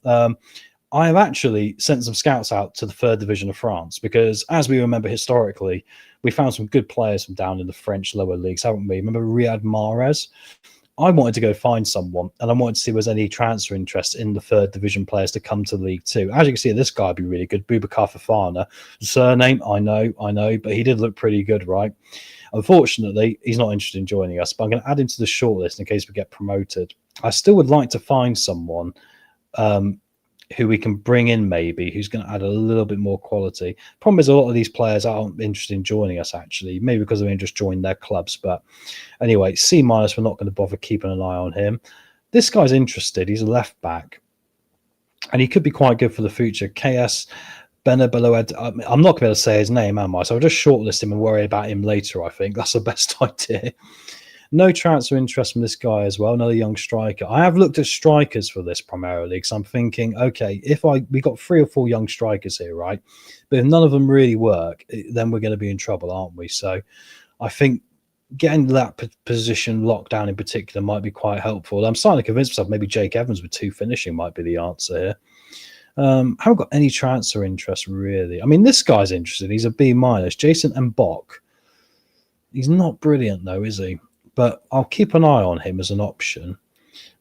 I have actually sent some scouts out to the third division of France because, as we remember historically, we found some good players from down in the French lower leagues, haven't we? Remember Riyad Mahrez? I wanted to go find someone, and I wanted to see if there was any transfer interest in the third division players to come to League Two. As you can see, this guy would be really good. Boubacar Fofana. The surname, I know, but he did look pretty good, right? Unfortunately, he's not interested in joining us, but I'm going to add him to the shortlist in case we get promoted. I still would like to find someone who we can bring in, maybe, who's going to add a little bit more quality. Problem is, a lot of these players aren't interested in joining us, actually, maybe because they've just joined their clubs. But anyway, C-, we're not going to bother keeping an eye on him. This guy's interested. He's a left back, and he could be quite good for the future. KS Benabeloed. I'm not going to be able to say his name, am I? So I'll just shortlist him and worry about him later, I think. That's the best idea. No transfer interest from this guy as well, another young striker. I have looked at strikers for this primarily because I'm thinking, okay, we got 3 or 4 young strikers here, right? But if none of them really work, then we're going to be in trouble, aren't we? So I think getting that position locked down in particular might be quite helpful. I'm starting to convince myself maybe Jake Evans with 2 finishing might be the answer here. Haven't got any transfer interest, really. I mean, this guy's interested. He's a B-. Jason Mbok. He's not brilliant, though, is he? But I'll keep an eye on him as an option.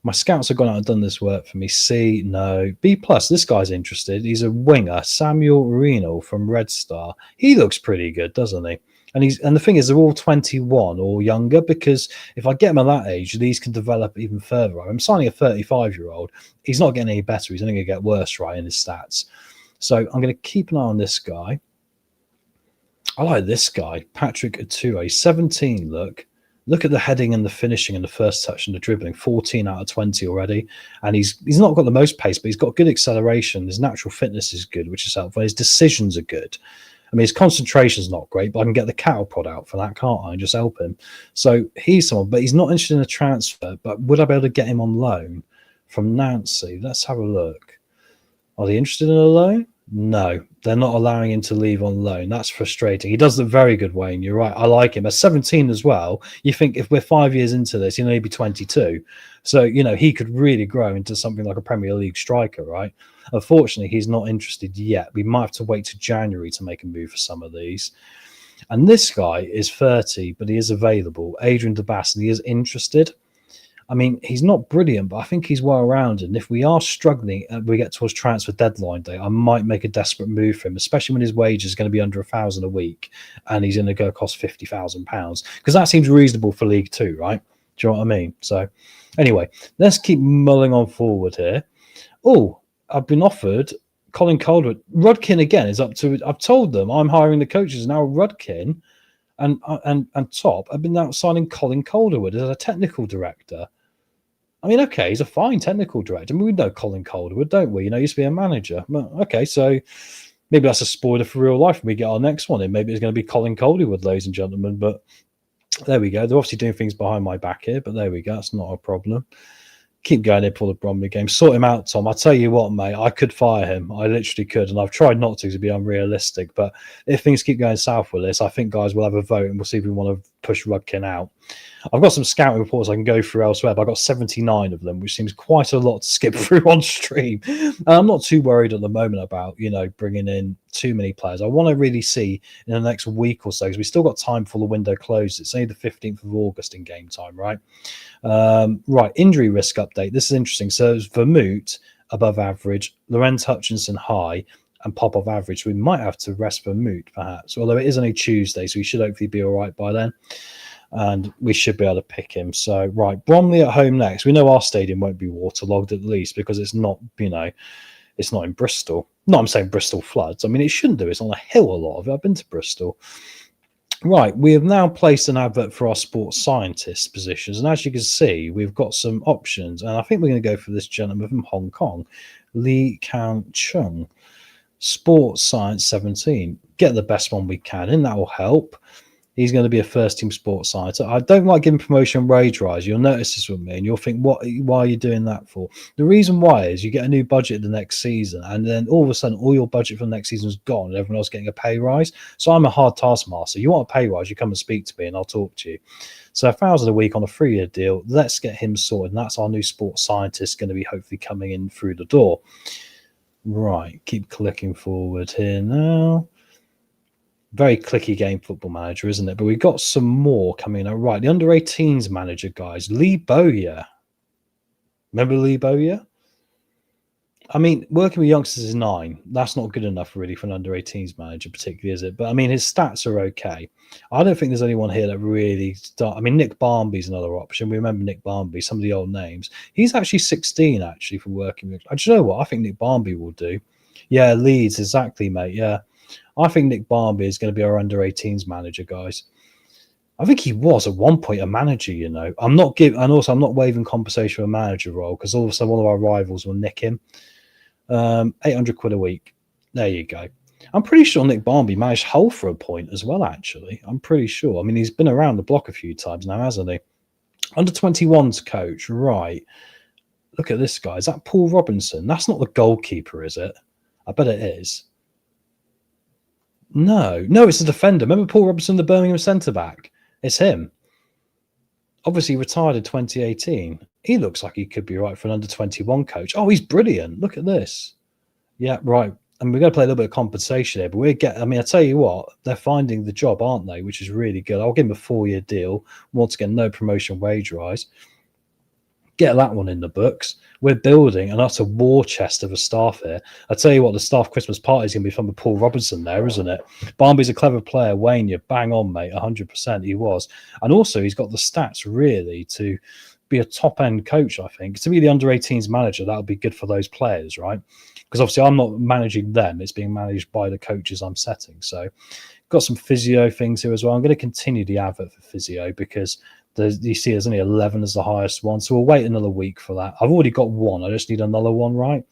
My scouts have gone out and done this work for me. C, no. B+, this guy's interested. He's a winger, Samuel Reno from Red Star. He looks pretty good, doesn't he? And the thing is, they're all 21 or younger, because if I get them at that age, these can develop even further. I'm signing a 35-year-old. He's not getting any better. He's only going to get worse, right, in his stats. So I'm going to keep an eye on this guy. I like this guy, Patrick Atua. He's 17, look. Look at the heading and the finishing and the first touch and the dribbling. 14 out of 20 already. And he's not got the most pace, but he's got good acceleration. His natural fitness is good, which is helpful. His decisions are good. I mean, his concentration's not great, but I can get the cattle prod out for that, can't I? And just help him. So he's someone, but he's not interested in a transfer. But would I be able to get him on loan from Nancy? Let's have a look. Are they interested in a loan? No, they're not allowing him to leave on loan. That's frustrating. He does look very good, Wayne. You're right. I like him. At 17 as well, you think if we're 5 years into this, he'll only be 22. So, he could really grow into something like a Premier League striker, right? Unfortunately, he's not interested yet. We might have to wait to January to make a move for some of these. And this guy is 30, but he is available. Adrian DeBass, and he is interested. I mean, he's not brilliant, but I think he's well-rounded. And if we are struggling and we get towards transfer deadline day, I might make a desperate move for him, especially when his wage is going to be under £1,000 a week and he's going to go cost £50,000, because that seems reasonable for League Two, right? Do you know what I mean? So anyway, let's keep mulling on forward here. Oh, I've been offered Colin Calderwood. Rudkin again is up to, I've told them I'm hiring the coaches now. Rudkin and Top have been out signing Colin Calderwood as a technical director. I mean, okay, he's a fine technical director. I mean, we know Colin Calderwood, don't we? He used to be a manager. Well, okay, so maybe that's a spoiler for real life when we get our next one in. Maybe it's going to be Colin Calderwood, ladies and gentlemen. But there we go. They're obviously doing things behind my back here, but there we go. That's not a problem. Keep going here for the Bromley game. Sort him out, Tom. I tell you what, mate, I could fire him. I literally could, and I've tried not to be unrealistic. But if things keep going south with this, I think guys will have a vote, and we'll see if we want to push Rudkin out. I've got some scouting reports I can go through elsewhere, but I've got 79 of them, which seems quite a lot to skip through on stream. And I'm not too worried at the moment about, bringing in too many players. I want to really see in the next week or so, because we still got time before the window closes. It's only the 15th of August in game time, right? Right, injury risk update. This is interesting. So it's Vermouth above average, Lorenz Hutchinson high, and Popov average. We might have to rest Vermouth, perhaps, although it is only Tuesday, so we should hopefully be all right by then. And we should be able to pick him. So, right, Bromley at home next. We know our stadium won't be waterlogged at least, because it's not, it's not in Bristol. No, I'm saying Bristol floods. I mean, it shouldn't do. It's on a hill, a lot of it. I've been to Bristol. Right, we have now placed an advert for our sports scientist positions. And as you can see, we've got some options. And I think we're going to go for this gentleman from Hong Kong, Lee Kan Chung. Sports Science 17. Get the best one we can in. That will help. He's going to be a first-team sports scientist. I don't like giving promotion wage rise. You'll notice this with me, and you'll think, why are you doing that for? The reason why is you get a new budget the next season, and then all of a sudden, all your budget for the next season is gone, and everyone else getting a pay rise. So I'm a hard taskmaster. You want a pay rise, you come and speak to me, and I'll talk to you. So £1,000 a week on a 3-year deal. Let's get him sorted, and that's our new sports scientist going to be hopefully coming in through the door. Right, keep clicking forward here now. Very clicky game, Football Manager, isn't it? But we've got some more coming out. Right, the under-18s manager, guys. Lee Bowyer. Remember Lee Bowyer? I mean, working with youngsters is 9. That's not good enough, really, for an under-18s manager, particularly, is it? But, I mean, his stats are okay. I don't think there's anyone here that really I mean, Nick Barmby's another option. We remember Nick Barmby, some of the old names. He's actually 16, actually, for working with... Do you know what? I think Nick Barmby will do. Yeah, Leeds, exactly, mate, yeah. I think Nick Barmby is going to be our under-18s manager, guys. I think he was at one point a manager, I'm not waiving compensation for a manager role, because all of a sudden one of our rivals will nick him. £800 a week. There you go. I'm pretty sure Nick Barmby managed Hull for a point as well, actually. I'm pretty sure. I mean, he's been around the block a few times now, hasn't he? Under-21s coach, right. Look at this guy. Is that Paul Robinson? That's not the goalkeeper, is it? I bet it is. No, it's the defender. Remember Paul Robinson, the Birmingham centre-back? It's him. Obviously retired in 2018. He looks like he could be right for an under-21 coach. Oh, he's brilliant. Look at this. Yeah, right. And we're going to play a little bit of compensation here, but I tell you what, they're finding the job, aren't they? Which is really good. I'll give him a 4-year deal. Once again, no promotion wage rise. Get that one in the books. We're building an utter war chest of a staff here. I tell you what, the staff Christmas party is going to be fun with Paul Robinson there, isn't it? Barmby's a clever player. Wayne, you're bang on, mate. 100% he was. And also, he's got the stats really to be a top-end coach, I think. To be the under-18s manager, that'll be good for those players, right? Because obviously I'm not managing them. It's being managed by the coaches I'm setting. So got some physio things here as well. I'm going to continue the advert for physio because you see there's only 11 as the highest one. So we'll wait another week for that. I've already got one. I just need another one, right?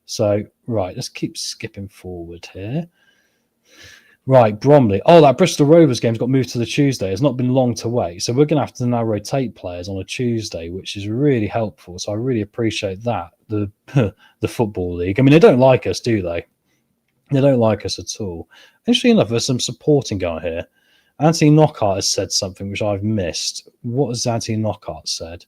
So, right, let's keep skipping forward here. Right, Bromley. Oh, that Bristol Rovers game's got moved to the Tuesday. It's not been long to wait. So we're going to have to now rotate players on a Tuesday, which is really helpful. So I really appreciate that. The the Football League. I mean, they don't like us, do they? They don't like us at all. Interestingly enough, there's some supporting guy here. Anthony Knockhart has said something which I've missed. What has Anthony Knockhart said?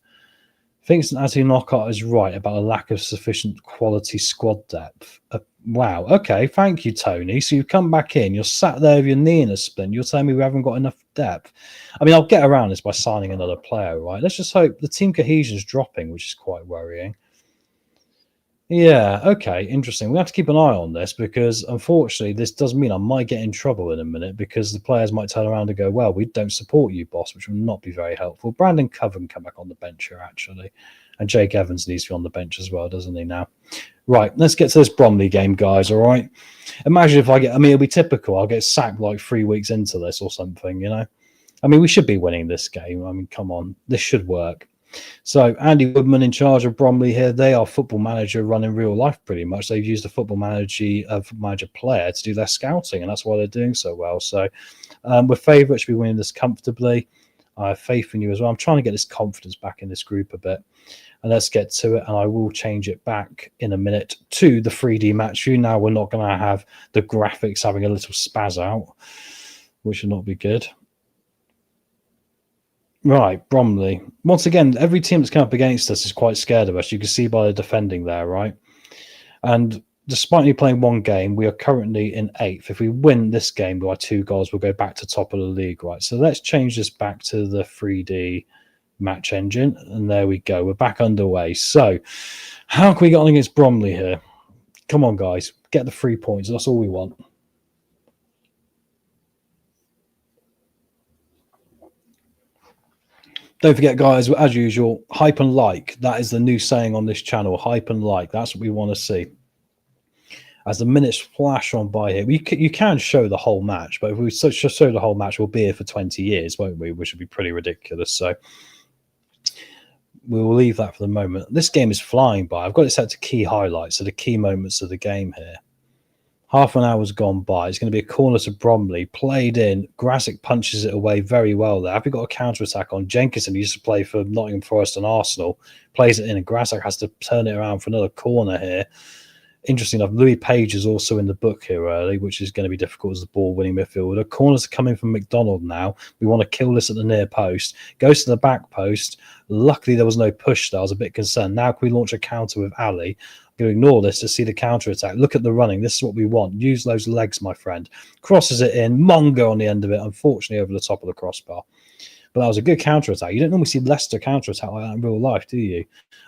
Thinks that Anthony Knockhart is right about a lack of sufficient quality squad depth. Wow. Okay. Thank you, Tony. So you've come back in. You're sat there with your knee in a splint. You're telling me we haven't got enough depth. I mean, I'll get around this by signing another player, right? Let's just hope the team cohesion is dropping, which is quite worrying. Yeah. Okay. Interesting. We have to keep an eye on this because, unfortunately, this does mean I might get in trouble in a minute because the players might turn around and go, "Well, we don't support you, boss," which will not be very helpful. Brandon Coven come back on the bench here, actually. And Jake Evans needs to be on the bench as well, doesn't he, now? Right, let's get to this Bromley game, guys, all right? Imagine if it'll be typical. I'll get sacked like 3 weeks into this or something, you know? I mean, we should be winning this game. I mean, come on. This should work. So, Andy Woodman in charge of Bromley here. They are Football Manager running real life pretty much. They've used a Football Manager player to do their scouting, and that's why they're doing so well. So, we're favourites to be winning this comfortably. I have faith in you as well. I'm trying to get this confidence back in this group a bit. And let's get to it. And I will change it back in a minute to the 3D match view. Now we're not going to have the graphics having a little spaz out, which will not be good. Right, Bromley. Once again, every team that's come up against us is quite scared of us. You can see by the defending there, right? And despite only playing one game, we are currently in 8th. If we win this game by 2 goals, we'll go back to top of the league, right? So let's change this back to the 3D match engine, and there we go. We're back underway. So how can we get on against Bromley here? Come on, guys. Get the 3 points. That's all we want. Don't forget, guys, as usual, hype and like. That is the new saying on this channel. Hype and like. That's what we want to see. As the minutes flash on by here, you can show the whole match, but if we show the whole match, we'll be here for 20 years, won't we? Which would be pretty ridiculous. So we will leave that for the moment. This game is flying by. I've got it set to key highlights, so the key moments of the game here. Half an hour's gone by. It's going to be a corner to Bromley. Played in. Grasic punches it away very well there. Have we got a counter-attack on? Jenkinson used to play for Nottingham Forest and Arsenal. Plays it in, and Grasic has to turn it around for another corner here. Interesting enough, Louis Page is also in the book here early, which is going to be difficult as the ball-winning midfielder. Corners are coming from McDonald now. We want to kill this at the near post. Goes to the back post. Luckily, there was no push there. I was a bit concerned. Now can we launch a counter with Ali? I'm going to ignore this to see the counter-attack. Look at the running. This is what we want. Use those legs, my friend. Crosses it in. Mongo on the end of it. Unfortunately, over the top of the crossbar. But that was a good counter-attack. You don't normally see Leicester counter-attack like that in real life, do you?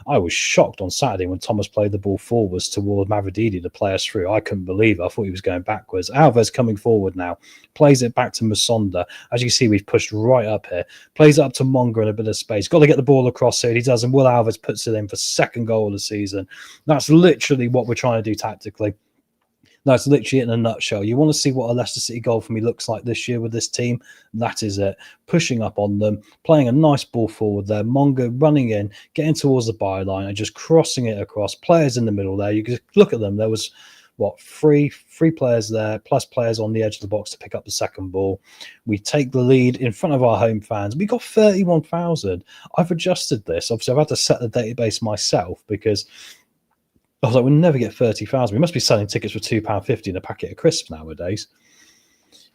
I was shocked on Saturday when Thomas played the ball forwards toward Mavrididi to play us through. I couldn't believe it. I thought he was going backwards. Alves coming forward now. Plays it back to Musonda. As you can see, we've pushed right up here. Plays it up to Mongo in a bit of space. Got to get the ball across here. He does, and Will Alves puts it in for second goal of the season. That's literally what we're trying to do tactically. That's literally it in a nutshell. You want to see what a Leicester City goal for me looks like this year with this team? That is it. Pushing up on them, playing a nice ball forward there. Mongo running in, getting towards the byline and just crossing it across. Players in the middle there. You can look at them. There was, three players there, plus players on the edge of the box to pick up the second ball. We take the lead in front of our home fans. We got 31,000. I've adjusted this. Obviously, I've had to set the database myself because I was like, we'll never get 30,000. We must be selling tickets for £2.50 in a packet of crisps nowadays.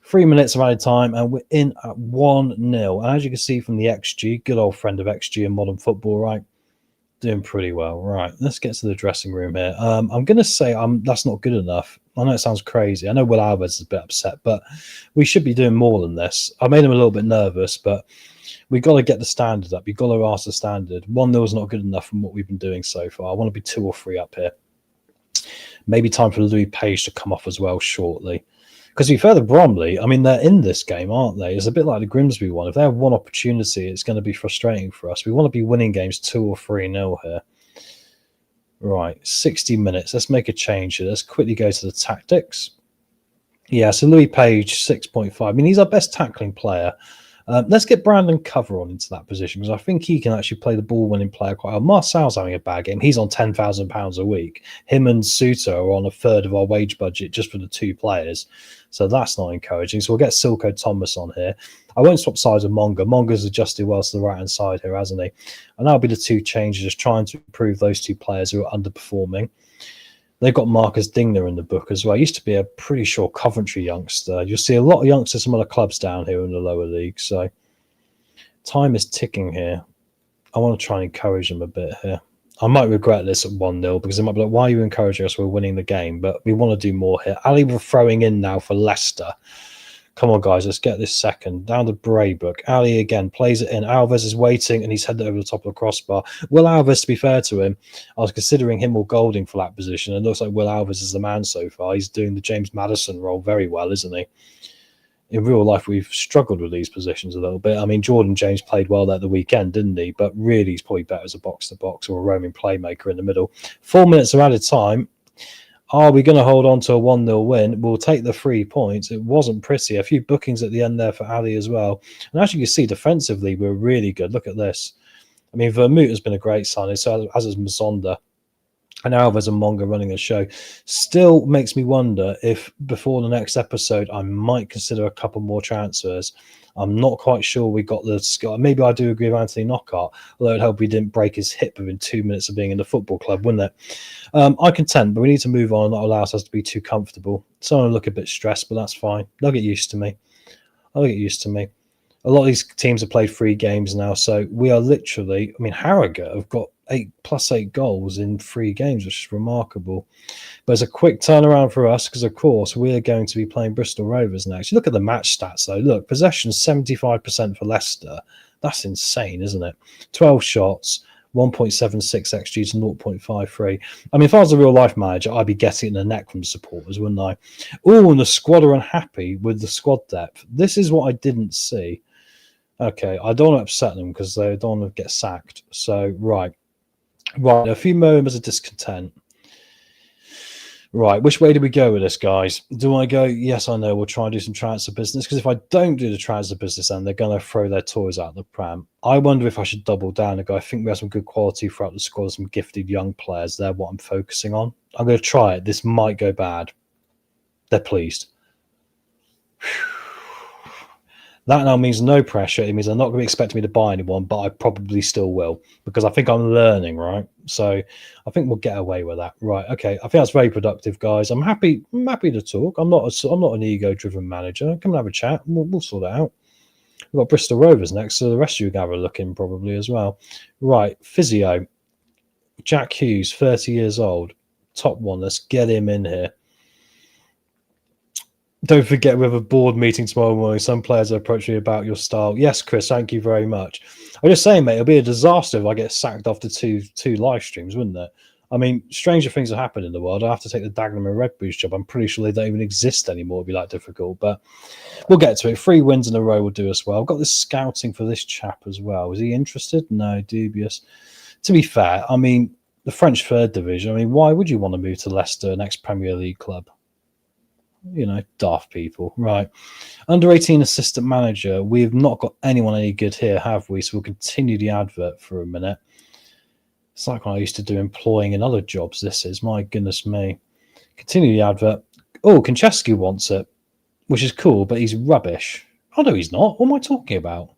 3 minutes of added time, and we're in at 1-0. And as you can see from the XG, good old friend of XG in modern football, right? Doing pretty well. Right, let's get to the dressing room here. I'm going to say that's not good enough. I know it sounds crazy. I know Will Alves is a bit upset, but we should be doing more than this. I made him a little bit nervous, but we've got to get the standard up. You've got to ask the standard. 1-0 is not good enough from what we've been doing so far. I want to be 2 or 3 up here. Maybe time for Louis Page to come off as well shortly. Because if you further Bromley, I mean, they're in this game, aren't they? It's a bit like the Grimsby one. If they have one opportunity, it's going to be frustrating for us. We want to be winning games 2 or 3-0 here. Right, 60 minutes. Let's make a change here. Let's quickly go to the tactics. Yeah, so Louis Page, 6.5. I mean, he's our best tackling player. Let's get Brandon Cover on into that position because I think he can actually play the ball-winning player quite well. Marcel's having a bad game. He's on £10,000 a week. Him and Suter are on a third of our wage budget just for the 2 players. So that's not encouraging. So we'll get Silko Thomas on here. I won't swap sides with Monga. Monga's adjusted well to the right-hand side here, hasn't he? And that'll be the 2 changes, just trying to improve those 2 players who are underperforming. They've got Marcus Dingner in the book as well. He used to be a pretty sure Coventry youngster. You'll see a lot of youngsters from other clubs down here in the lower league. So time is ticking here. I want to try and encourage them a bit here. I might regret this at 1-0 because they might be like, why are you encouraging us? We're winning the game. But we want to do more here. Ali, we're throwing in now for Leicester. Come on, guys, let's get this second. Down to Braybook. Ali again plays it in. Alves is waiting, and he's headed over the top of the crossbar. Will Alves, to be fair to him, I was considering him or Golding for that position. It looks like Will Alves is the man so far. He's doing the James Maddison role very well, isn't he? In real life, we've struggled with these positions a little bit. I mean, Jordan James played well there at the weekend, didn't he? But really, he's probably better as a box-to-box or a roaming playmaker in the middle. 4 minutes of added time. Are we going to hold on to a 1-0 win? We'll take the 3 points. It wasn't pretty. A few bookings at the end there for Ali as well. And as you can see, defensively, we're really good. Look at this. I mean, Vermouth has been a great signing, so as is Mazonda. And Alves and Monga running the show. Still makes me wonder if before the next episode, I might consider a couple more transfers. I'm not quite sure we got the skill. Maybe I do agree with Anthony Knockaert, although it'd help he didn't break his hip within 2 minutes of being in the football club, wouldn't it? I'm content, but we need to move on and not allow us to be too comfortable. Some of them look a bit stressed, but that's fine. They'll get used to me. I'll get used to me. A lot of these teams have played 3 games now, so we are literally, I mean, Harrogate have got 8 goals in 3 games, which is remarkable. But it's a quick turnaround for us because, of course, we're going to be playing Bristol Rovers next. You look at the match stats, though. Look, possession 75% for Leicester. That's insane, isn't it? 12 shots, 1.76 XG to 0.53. I mean, if I was a real-life manager, I'd be getting it in the neck from supporters, wouldn't I? Oh, and the squad are unhappy with the squad depth. This is what I didn't see. Okay, I don't want to upset them because they don't want to get sacked. So, right, a few moments of discontent. Right, which way do we go with this, guys? Do I go, yes, I know, we'll try and do some transfer business? Because if I don't do the transfer business, then they're going to throw their toys out the pram. I wonder if I should double down and go, I think we have some good quality throughout the squad, some gifted young players. They're what I'm focusing on. I'm going to try it. This might go bad. They're pleased. That now means no pressure. It means they're not going to be expecting me to buy anyone, but I probably still will because I think I'm learning, right? So I think we'll get away with that, right? Okay, I think that's very productive, guys. I'm happy to talk. I'm not an ego-driven manager. Come and have a chat. We'll sort it out. We've got Bristol Rovers next, so the rest of you can have a look in probably as well. Right, physio, Jack Hughes, 30 years old, top one. Let's get him in here. Don't forget we have a board meeting tomorrow morning. Some players are approaching me about your style. Yes, Chris, thank you very much. I'm just saying, mate, it'll be a disaster if I get sacked after two live streams, wouldn't it? I mean, stranger things have happened in the world. I have to take the Dagenham and Red Boost job. I'm pretty sure they don't even exist anymore. It'll be that difficult, but we'll get to it. 3 wins in a row will do us well. I've got this scouting for this chap as well. Is he interested? No, dubious. To be fair, I mean, the French 3rd division, I mean, why would you want to move to Leicester, next Premier League club? You know, daft people. Right. Under 18 assistant manager. We've not got anyone any good here, have we? So we'll continue the advert for a minute. It's like when I used to do employing in other jobs. This is, my goodness me. Continue the advert. Oh, Konchesky wants it, which is cool, but he's rubbish. Oh, no, he's not. What am I talking about?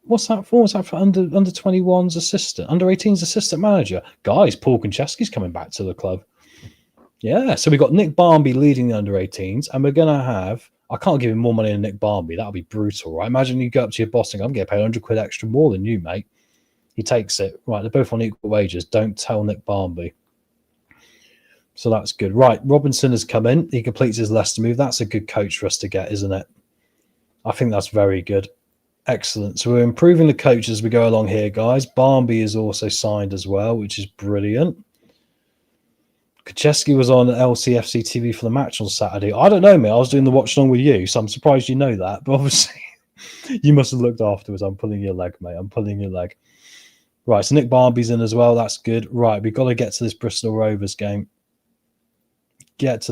What's that for? What's that for under 21's assistant? Under 18's assistant manager? Guys, Paul Konchesky's coming back to the club. Yeah, so we've got Nick Barmby leading the under-18s, and we're going to have... I can't give him more money than Nick Barmby. That would be brutal, right? Imagine you go up to your boss and go, I'm getting paid £100 extra more than you, mate. He takes it. Right, they're both on equal wages. Don't tell Nick Barmby. So that's good. Right, Robinson has come in. He completes his Leicester move. That's a good coach for us to get, isn't it? I think that's very good. Excellent. So we're improving the coach as we go along here, guys. Barmby is also signed as well, which is brilliant. Konchesky was on LCFC TV for the match on Saturday. I don't know, mate. I was doing the watch along with you, so I'm surprised you know that. But obviously, you must have looked afterwards. I'm pulling your leg, mate. I'm pulling your leg. Right, so Nick Barmby's in as well. That's good. Right, we've got to get to this Bristol Rovers game. Let's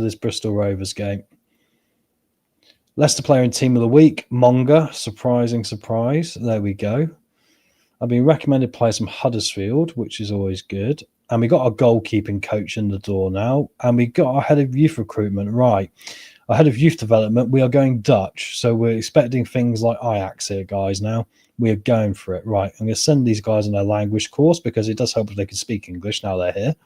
Leicester player and team of the week, Monga. Surprising surprise. There we go. I've been recommended players from Huddersfield, which is always good. And we got our goalkeeping coach in the door now. And we got our head of youth recruitment. Right. Our head of youth development, we are going Dutch. So we're expecting things like Ajax here, guys, now. We are going for it. Right. I'm going to send these guys on their language course because it does help if they can speak English now they're here.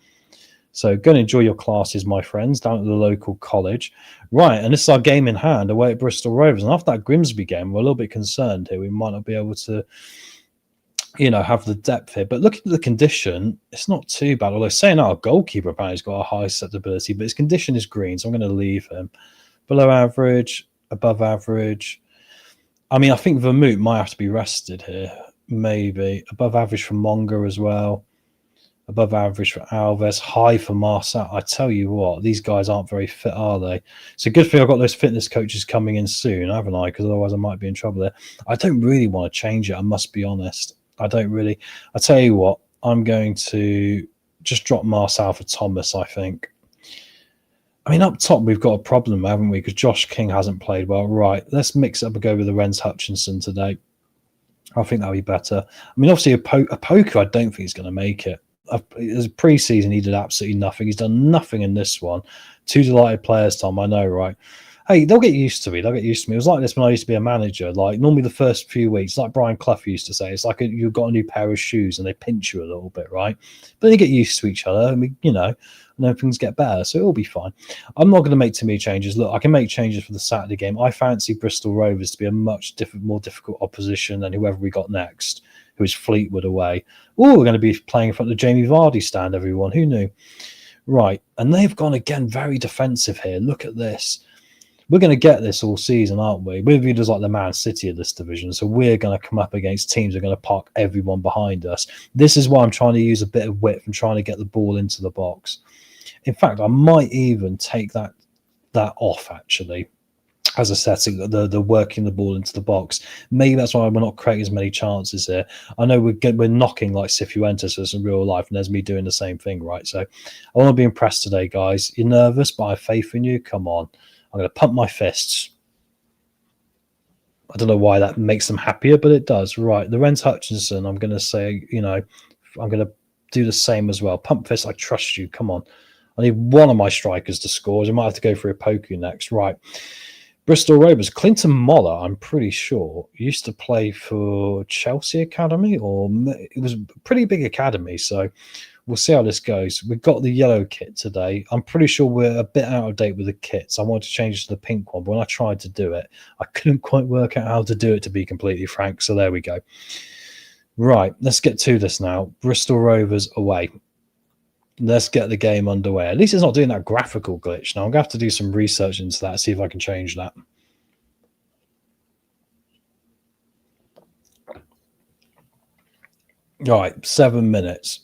So go and enjoy your classes, my friends, down at the local college. Right, and this is our game in hand away at Bristol Rovers. And after that Grimsby game, we're a little bit concerned here. We might not be able to, have the depth here. But looking at the condition, it's not too bad. Although saying our goalkeeper apparently has got a high susceptibility, but his condition is green, so I'm going to leave him. Below average, above average. I mean, I think Vermouth might have to be rested here. Maybe. Above average for Monga as well. Above average for Alves, high for Marcel. I tell you what, these guys aren't very fit, are they? So good thing I've got those fitness coaches coming in soon, haven't I? Because otherwise I might be in trouble there. I don't really want to change it, I must be honest. I don't really. I tell you what, I'm going to just drop Marcel for Thomas, I think. I mean, up top, we've got a problem, haven't we? Because Josh King hasn't played well. Right, let's mix it up and go with the Renz Hutchinson today. I think that'll be better. I mean, obviously, a poker, I don't think he's going to make it. As a pre-season, he did absolutely nothing. He's done nothing in this one. 2 delighted players, Tom. I know, right? Hey, they'll get used to me. They'll get used to me. It was like this when I used to be a manager. Like normally, the first few weeks, like Brian Clough used to say, it's like you've got a new pair of shoes and they pinch you a little bit, right? But they get used to each other, and and then things get better, so it'll be fine. I'm not going to make too many changes. Look, I can make changes for the Saturday game. I fancy Bristol Rovers to be a much more difficult opposition than whoever we got next, who is Fleetwood away. Oh, we're going to be playing in front of the Jamie Vardy stand, everyone. Who knew? Right, and they've gone again very defensive here. Look at this. We're going to get this all season, aren't we? We're viewed as like the Man City of this division, so we're going to come up against teams that are going to park everyone behind us. This is why I'm trying to use a bit of width and trying to get the ball into the box. In fact, I might even take that off, actually, as a setting, the working the ball into the box. Maybe that's why we're not creating as many chances here. I know we're knocking like Cifuentes in real life, and there's me doing the same thing, right? So I want to be impressed today, guys. You're nervous, but I have faith in you. Come on. I'm going to pump my fists. I don't know why that makes them happier, but it does. Right, the Renz Hutchinson, I'm going to say, I'm going to do the same as well. Pump fists, I trust you. Come on. I need one of my strikers to score. I might have to go for a Poku next. Right. Bristol Rovers. Clinton Moller, I'm pretty sure, used to play for Chelsea Academy, or it was a pretty big academy. So we'll see how this goes. We've got the yellow kit today. I'm pretty sure we're a bit out of date with the kits. I wanted to change it to the pink one, but when I tried to do it, I couldn't quite work out how to do it, to be completely frank. So there we go. Right, let's get to this now. Bristol Rovers away. Let's get the game underway. At least it's not doing that graphical glitch. Now I'm going to have to do some research into that, see if I can change that. All right, 7 minutes.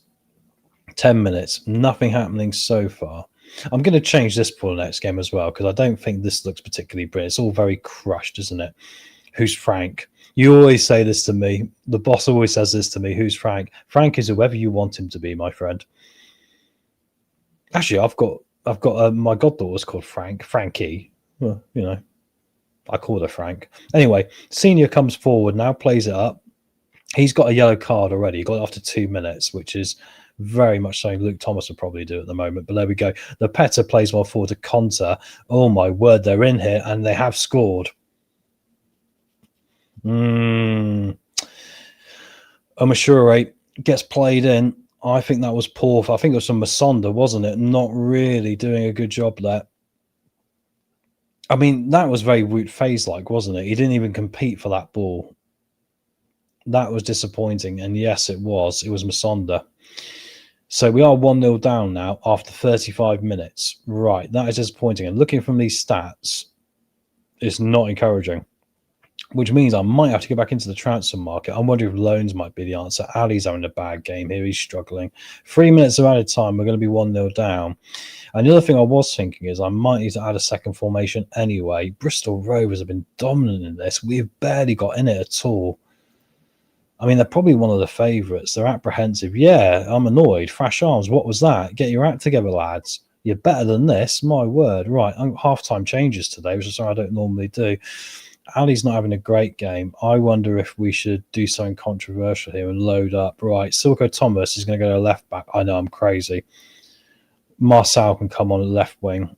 10 minutes, nothing happening so far. I'm going to change this for the next game as well, because I don't think this looks particularly brilliant. It's all very crushed, isn't it? Who's Frank? You always say this to me. The boss always says this to me. Who's Frank? Frank is whoever you want him to be, my friend. Actually, I've got my goddaughter's called Frankie. Well, I call her Frank. Anyway, Senior comes forward now, plays it up. He's got a yellow card already. He got it after 2 minutes, which is very much something Luke Thomas would probably do at the moment. But there we go. The Petter plays well forward to Conta. Oh, my word, they're in here, and they have scored. Omashure gets played in. I think that was poor. I think it was from Masonda, wasn't it? Not really doing a good job there. I mean, that was very Wout Faes-like, wasn't it? He didn't even compete for that ball. That was disappointing. And yes, it was. It was Masonda. So we are 1-0 down now after 35 minutes. Right, that is disappointing. And looking from these stats, it's not encouraging, which means I might have to go back into the transfer market. I'm wondering if loans might be the answer. Ali's having a bad game here. He's struggling. 3 minutes of added time. We're going to be 1-0 down. And the other thing I was thinking is I might need to add a second formation anyway. Bristol Rovers have been dominant in this. We've barely got in it at all. I mean, they're probably one of the favourites. They're apprehensive. Yeah, I'm annoyed. Thrash Arms, what was that? Get your act together, lads. You're better than this, my word. Right, half-time changes today, which is something I don't normally do. Ali's not having a great game. I wonder if we should do something controversial here and load up. Right, Silko Thomas is going to go to left back. I know, I'm crazy. Marcel can come on at left wing.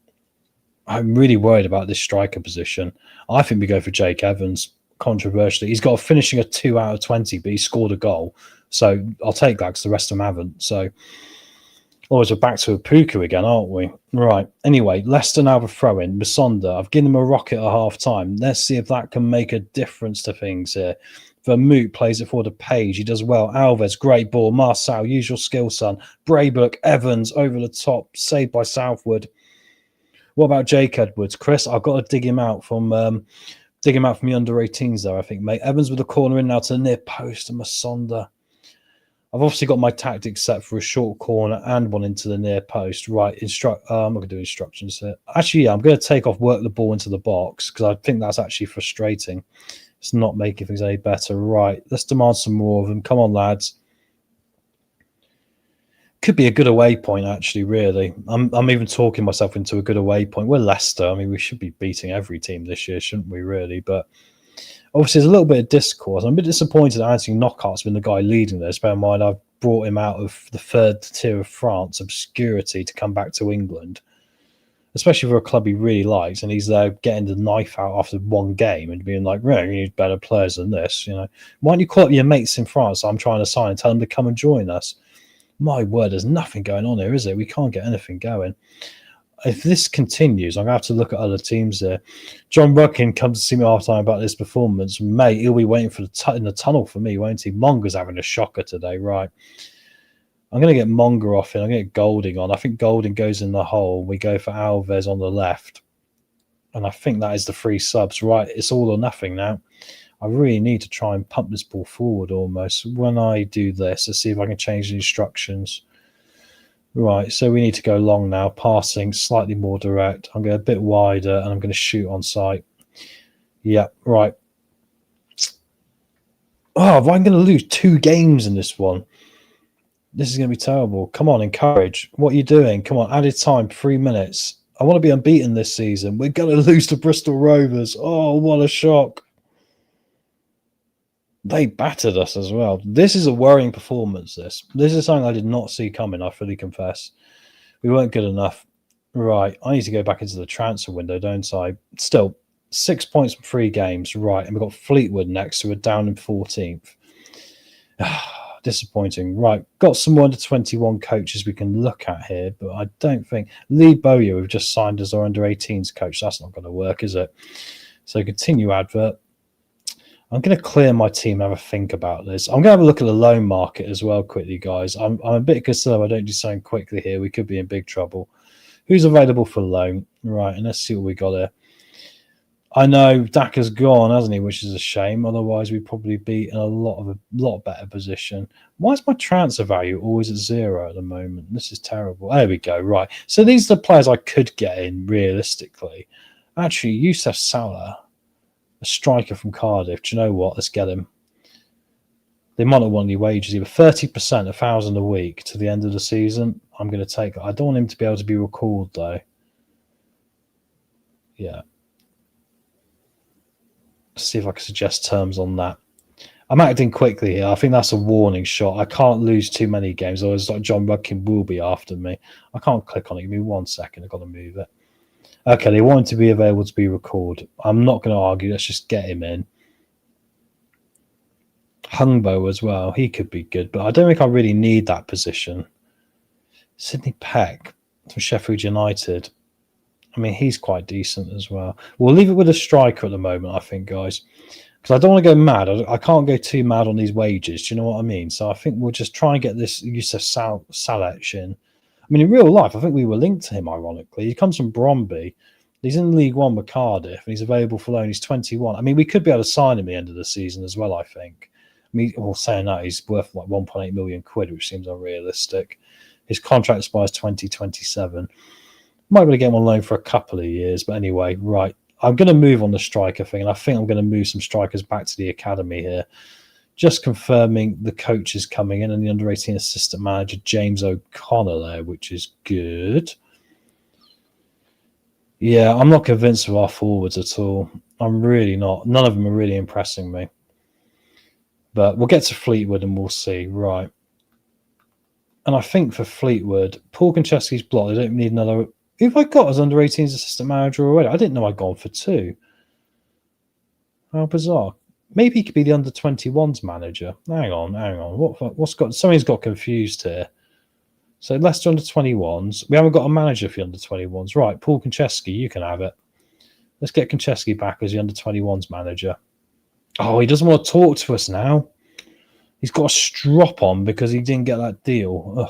I'm really worried about this striker position. I think we go for Jake Evans, controversially. He's got a finishing of 2 out of 20, but he scored a goal. So I'll take that because the rest of them haven't. So otherwise we're back to a Puku again, aren't we? Right. Anyway, Leicester now have a throw-in. Masonda, I've given them a rocket at half-time. Let's see if that can make a difference to things here. Vermouth plays it for the Page. He does well. Alves, great ball. Marcel, usual skill, son. Braybook, Evans, over the top. Saved by Southwood. What about Jake Edwards? Chris, I've got to dig him out from the under-18s there, I think, mate. Evans with a corner in now to the near post and Masonda. I've obviously got my tactics set for a short corner and one into the near post. Right, I'm not going to do instructions here. Actually, yeah, I'm going to take off, work the ball into the box because I think that's actually frustrating. It's not making things any better. Right, let's demand some more of them. Come on, lads. Could be a good away point, actually, really. I'm even talking myself into a good away point. We're Leicester. I mean, we should be beating every team this year, shouldn't we, really? But obviously, there's a little bit of discourse. I'm a bit disappointed that Anthony Knockout's been the guy leading this. Bear in mind, I've brought him out of the third tier of France, obscurity, to come back to England, especially for a club he really likes. And he's there getting the knife out after one game and being like, "Really, you need better players than this." You know, why don't you call up your mates in France I'm trying to sign and tell them to come and join us? My word, there's nothing going on here, is it? We can't get anything going. If this continues, I'm going to have to look at other teams there. John Rudkin comes to see me half time about this performance. Mate, he'll be waiting for in the tunnel for me, won't he? Monger's having a shocker today, right? I'm going to get Monger off in. I'm going to get Golding on. I think Golding goes in the hole. We go for Alves on the left. And I think that is the 3 subs, right? It's all or nothing now. I really need to try and pump this ball forward almost. When I do this, let's see if I can change the instructions. Right, so we need to go long now, passing slightly more direct. I'm going a bit wider and I'm going to shoot on sight. Yeah, right. Oh, I'm going to lose 2 games in this one. This is going to be terrible. Come on, encourage. What are you doing? Come on, added time, 3 minutes. I want to be unbeaten this season. We're going to lose to Bristol Rovers. Oh, what a shock. They battered us as well. This is a worrying performance, this. This is something I did not see coming, I fully confess. We weren't good enough. Right, I need to go back into the transfer window, don't I? Still, 6 points from 3 games. Right, and we've got Fleetwood next, so we're down in 14th. Disappointing. Right, got some under-21 coaches we can look at here, but I don't think... Lee Bowyer, we've just signed as our under-18s coach. That's not going to work, is it? So continue advert. I'm going to clear my team and have a think about this. I'm going to have a look at the loan market as well quickly, guys. I'm a bit concerned I don't do something quickly here. We could be in big trouble. Who's available for loan? Right, and let's see what we got there. I know Daka's gone, hasn't he? Which is a shame. Otherwise, we'd probably be in a lot better position. Why is my transfer value always at 0 at the moment? This is terrible. There we go. Right. So these are the players I could get in realistically. Actually, Youssef Salah, a striker from Cardiff. Do you know what? Let's get him. They might not want any wages either. 30%, 1,000 a week to the end of the season. I'm going to take it. I don't want him to be able to be recalled, though. Yeah. Let's see if I can suggest terms on that. I'm acting quickly here. I think that's a warning shot. I can't lose too many games, otherwise like John Rudkin will be after me. I can't click on it. Give me 1 second. I've got to move it. Okay, they want him to be available to be recalled. I'm not going to argue. Let's just get him in. Hungbo as well. He could be good, but I don't think I really need that position. Sidney Peck from Sheffield United. I mean, he's quite decent as well. We'll leave it with a striker at the moment, I think, guys, because I don't want to go mad. I can't go too mad on these wages. Do you know what I mean? So I think we'll just try and get this Youssef Saleh in. I mean, in real life, I think we were linked to him, ironically. He comes from Bromby. He's in League One with Cardiff, and he's available for loan. He's 21. I mean, we could be able to sign him at the end of the season as well, I think. I mean, well, saying that, he's worth like 1.8 million quid, which seems unrealistic. His contract expires 2027. Might be able to get him on loan for a couple of years, but anyway, right. I'm going to move on the striker thing, and I think I'm going to move some strikers back to the academy here. Just confirming the coach is coming in and the under-18 assistant manager, James O'Connor there, which is good. Yeah, I'm not convinced of our forwards at all. I'm really not. None of them are really impressing me. But we'll get to Fleetwood and we'll see. Right. And I think for Fleetwood, Paul Konchesky's blocked. They don't need another. Who have I got as under 18s assistant manager already? I didn't know I'd gone for 2. How bizarre. Maybe he could be the under 21s manager. Hang on. What's got? Something's got confused here. So Leicester under 21s. We haven't got a manager for the under 21s. Right, Paul Konchesky, you can have it. Let's get Konchesky back as the under 21s manager. Oh, he doesn't want to talk to us now. He's got a strop on because he didn't get that deal.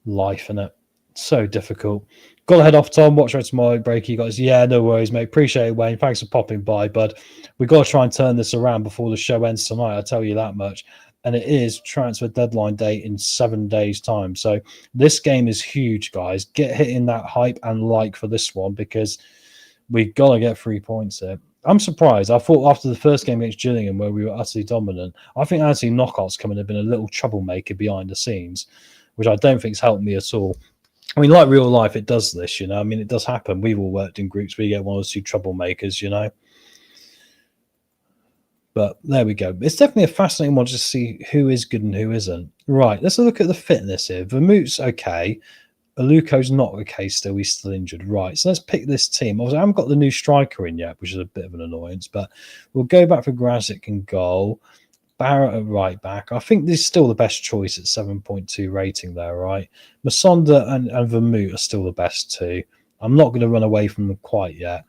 Life, innit? So difficult. Got to head off, Tom. Watch right tomorrow. Breaky guys. Yeah, no worries, mate. Appreciate it, Wayne. Thanks for popping by, bud. We've got to try and turn this around before the show ends tonight. I'll tell you that much. And it is transfer deadline day in 7 days' time. So this game is huge, guys. Get hitting that hype and like for this one because we've got to get 3 points here. I'm surprised. I thought after the first game against Gillingham, where we were utterly dominant, I think Anthony Knockout's coming have been a little troublemaker behind the scenes, which I don't think's helped me at all. I mean, like real life, it does this, you know. I mean, it does happen. We've all worked in groups where you get 1 or 2 troublemakers, you know. But there we go. It's definitely a fascinating one to see who is good and who isn't. Right, let's look at the fitness here. Vermout's okay. Aluko's not okay still. He's still injured. Right, so let's pick this team. Obviously, I haven't got the new striker in yet, which is a bit of an annoyance, but we'll go back for Grazic in goal. Barrett at right back. I think this is still the best choice at 7.2 rating there, right? Masonda and Vermout are still the best 2. I'm not going to run away from them quite yet.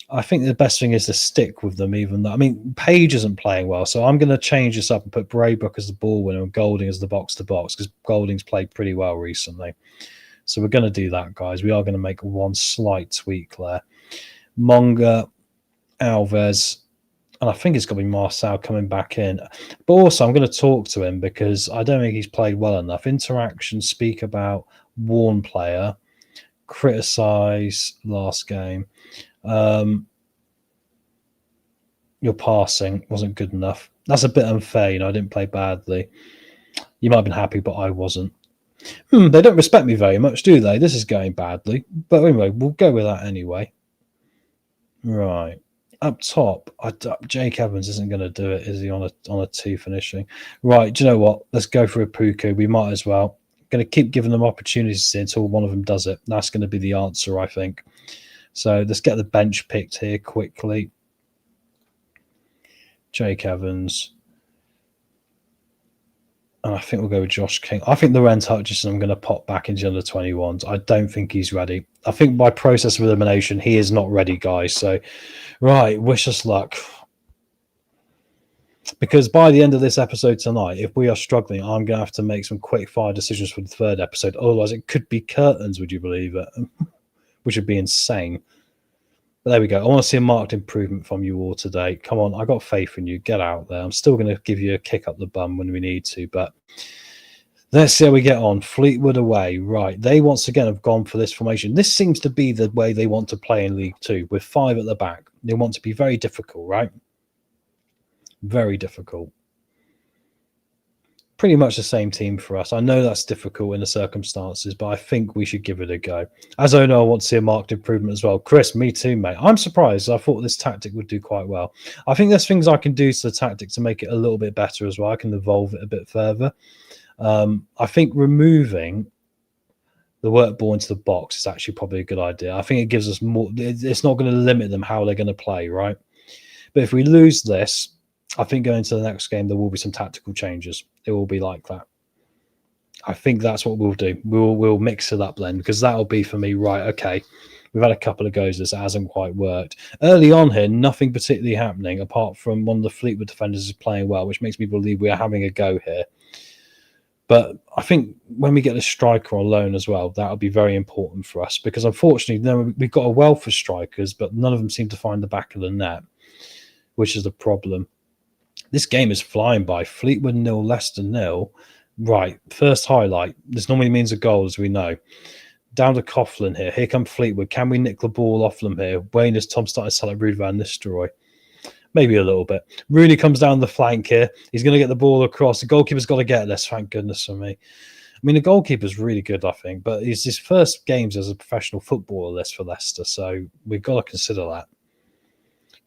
I think the best thing is to stick with them, even though, I mean, Page isn't playing well, so I'm going to change this up and put Braybrook as the ball winner and Golding as the box-to-box, because Golding's played pretty well recently. So we're going to do that, guys. We are going to make one slight tweak there. Monga, Alves, and I think it's going to be Marcel coming back in. But also, I'm going to talk to him because I don't think he's played well enough. Interaction, speak about, warn player, criticise last game. Your passing wasn't good enough. That's a bit unfair, you know. I didn't play badly. You might have been happy, but I wasn't. They don't respect me very much, do they? This is going badly. But anyway, we'll go with that anyway. Right. Up top, Jake Evans isn't going to do it, is he, on a 2 finishing? Right, do you know what? Let's go for a Puku. We might as well. Going to keep giving them opportunities until one of them does it. That's going to be the answer, I think. So let's get the bench picked here quickly. Jake Evans. And I think we'll go with Josh King. I think Lorenz Hutchison I'm going to pop back into under 21s. I don't think he's ready. I think by process of elimination, he is not ready, guys. So, right, wish us luck. Because by the end of this episode tonight, if we are struggling, I'm going to have to make some quick fire decisions for the 3rd episode. Otherwise, it could be curtains, would you believe it? Which would be insane. But there we go. I want to see a marked improvement from you all today. Come on, I got faith in you. Get out there. I'm still going to give you a kick up the bum when we need to, but let's see how we get on. Fleetwood away. Right. They once again have gone for this formation. This seems to be the way they want to play in League 2 with 5 at the back. They want to be very difficult, right? Very difficult. Pretty much the same team for us. I know that's difficult in the circumstances, but I think we should give it a go. As owner, I want to see a marked improvement as well. Chris, me too, mate. I'm surprised. I thought this tactic would do quite well. I think there's things I can do to the tactic to make it a little bit better as well. I can evolve it a bit further. I think removing the work ball into the box is actually probably a good idea. I think it gives us more. It's not going to limit them how they're going to play, right? But if we lose this, I think going to the next game, there will be some tactical changes. It will be like that. I think that's what we'll do. We'll mix it up then, because that'll be for me, right, okay, we've had a couple of goes. This hasn't quite worked. Early on here, nothing particularly happening, apart from one of the Fleetwood defenders is playing well, which makes me believe we are having a go here. But I think when we get a striker on loan as well, that'll be very important for us, because unfortunately, we've got a wealth of strikers, but none of them seem to find the back of the net, which is the problem. This game is flying by. Fleetwood 0, Leicester 0. Right, first highlight. This normally means a goal, as we know. Down to Coughlin here. Here come Fleetwood. Can we nick the ball off them here? Wayne is Tom starting to celebrate Van Nistelrooy. Maybe a little bit. Rooney comes down the flank here. He's going to get the ball across. The goalkeeper's got to get this, thank goodness for me. mean, the goalkeeper's really good, I think, but it's his first games as a professional footballer list for Leicester, so we've got to consider that.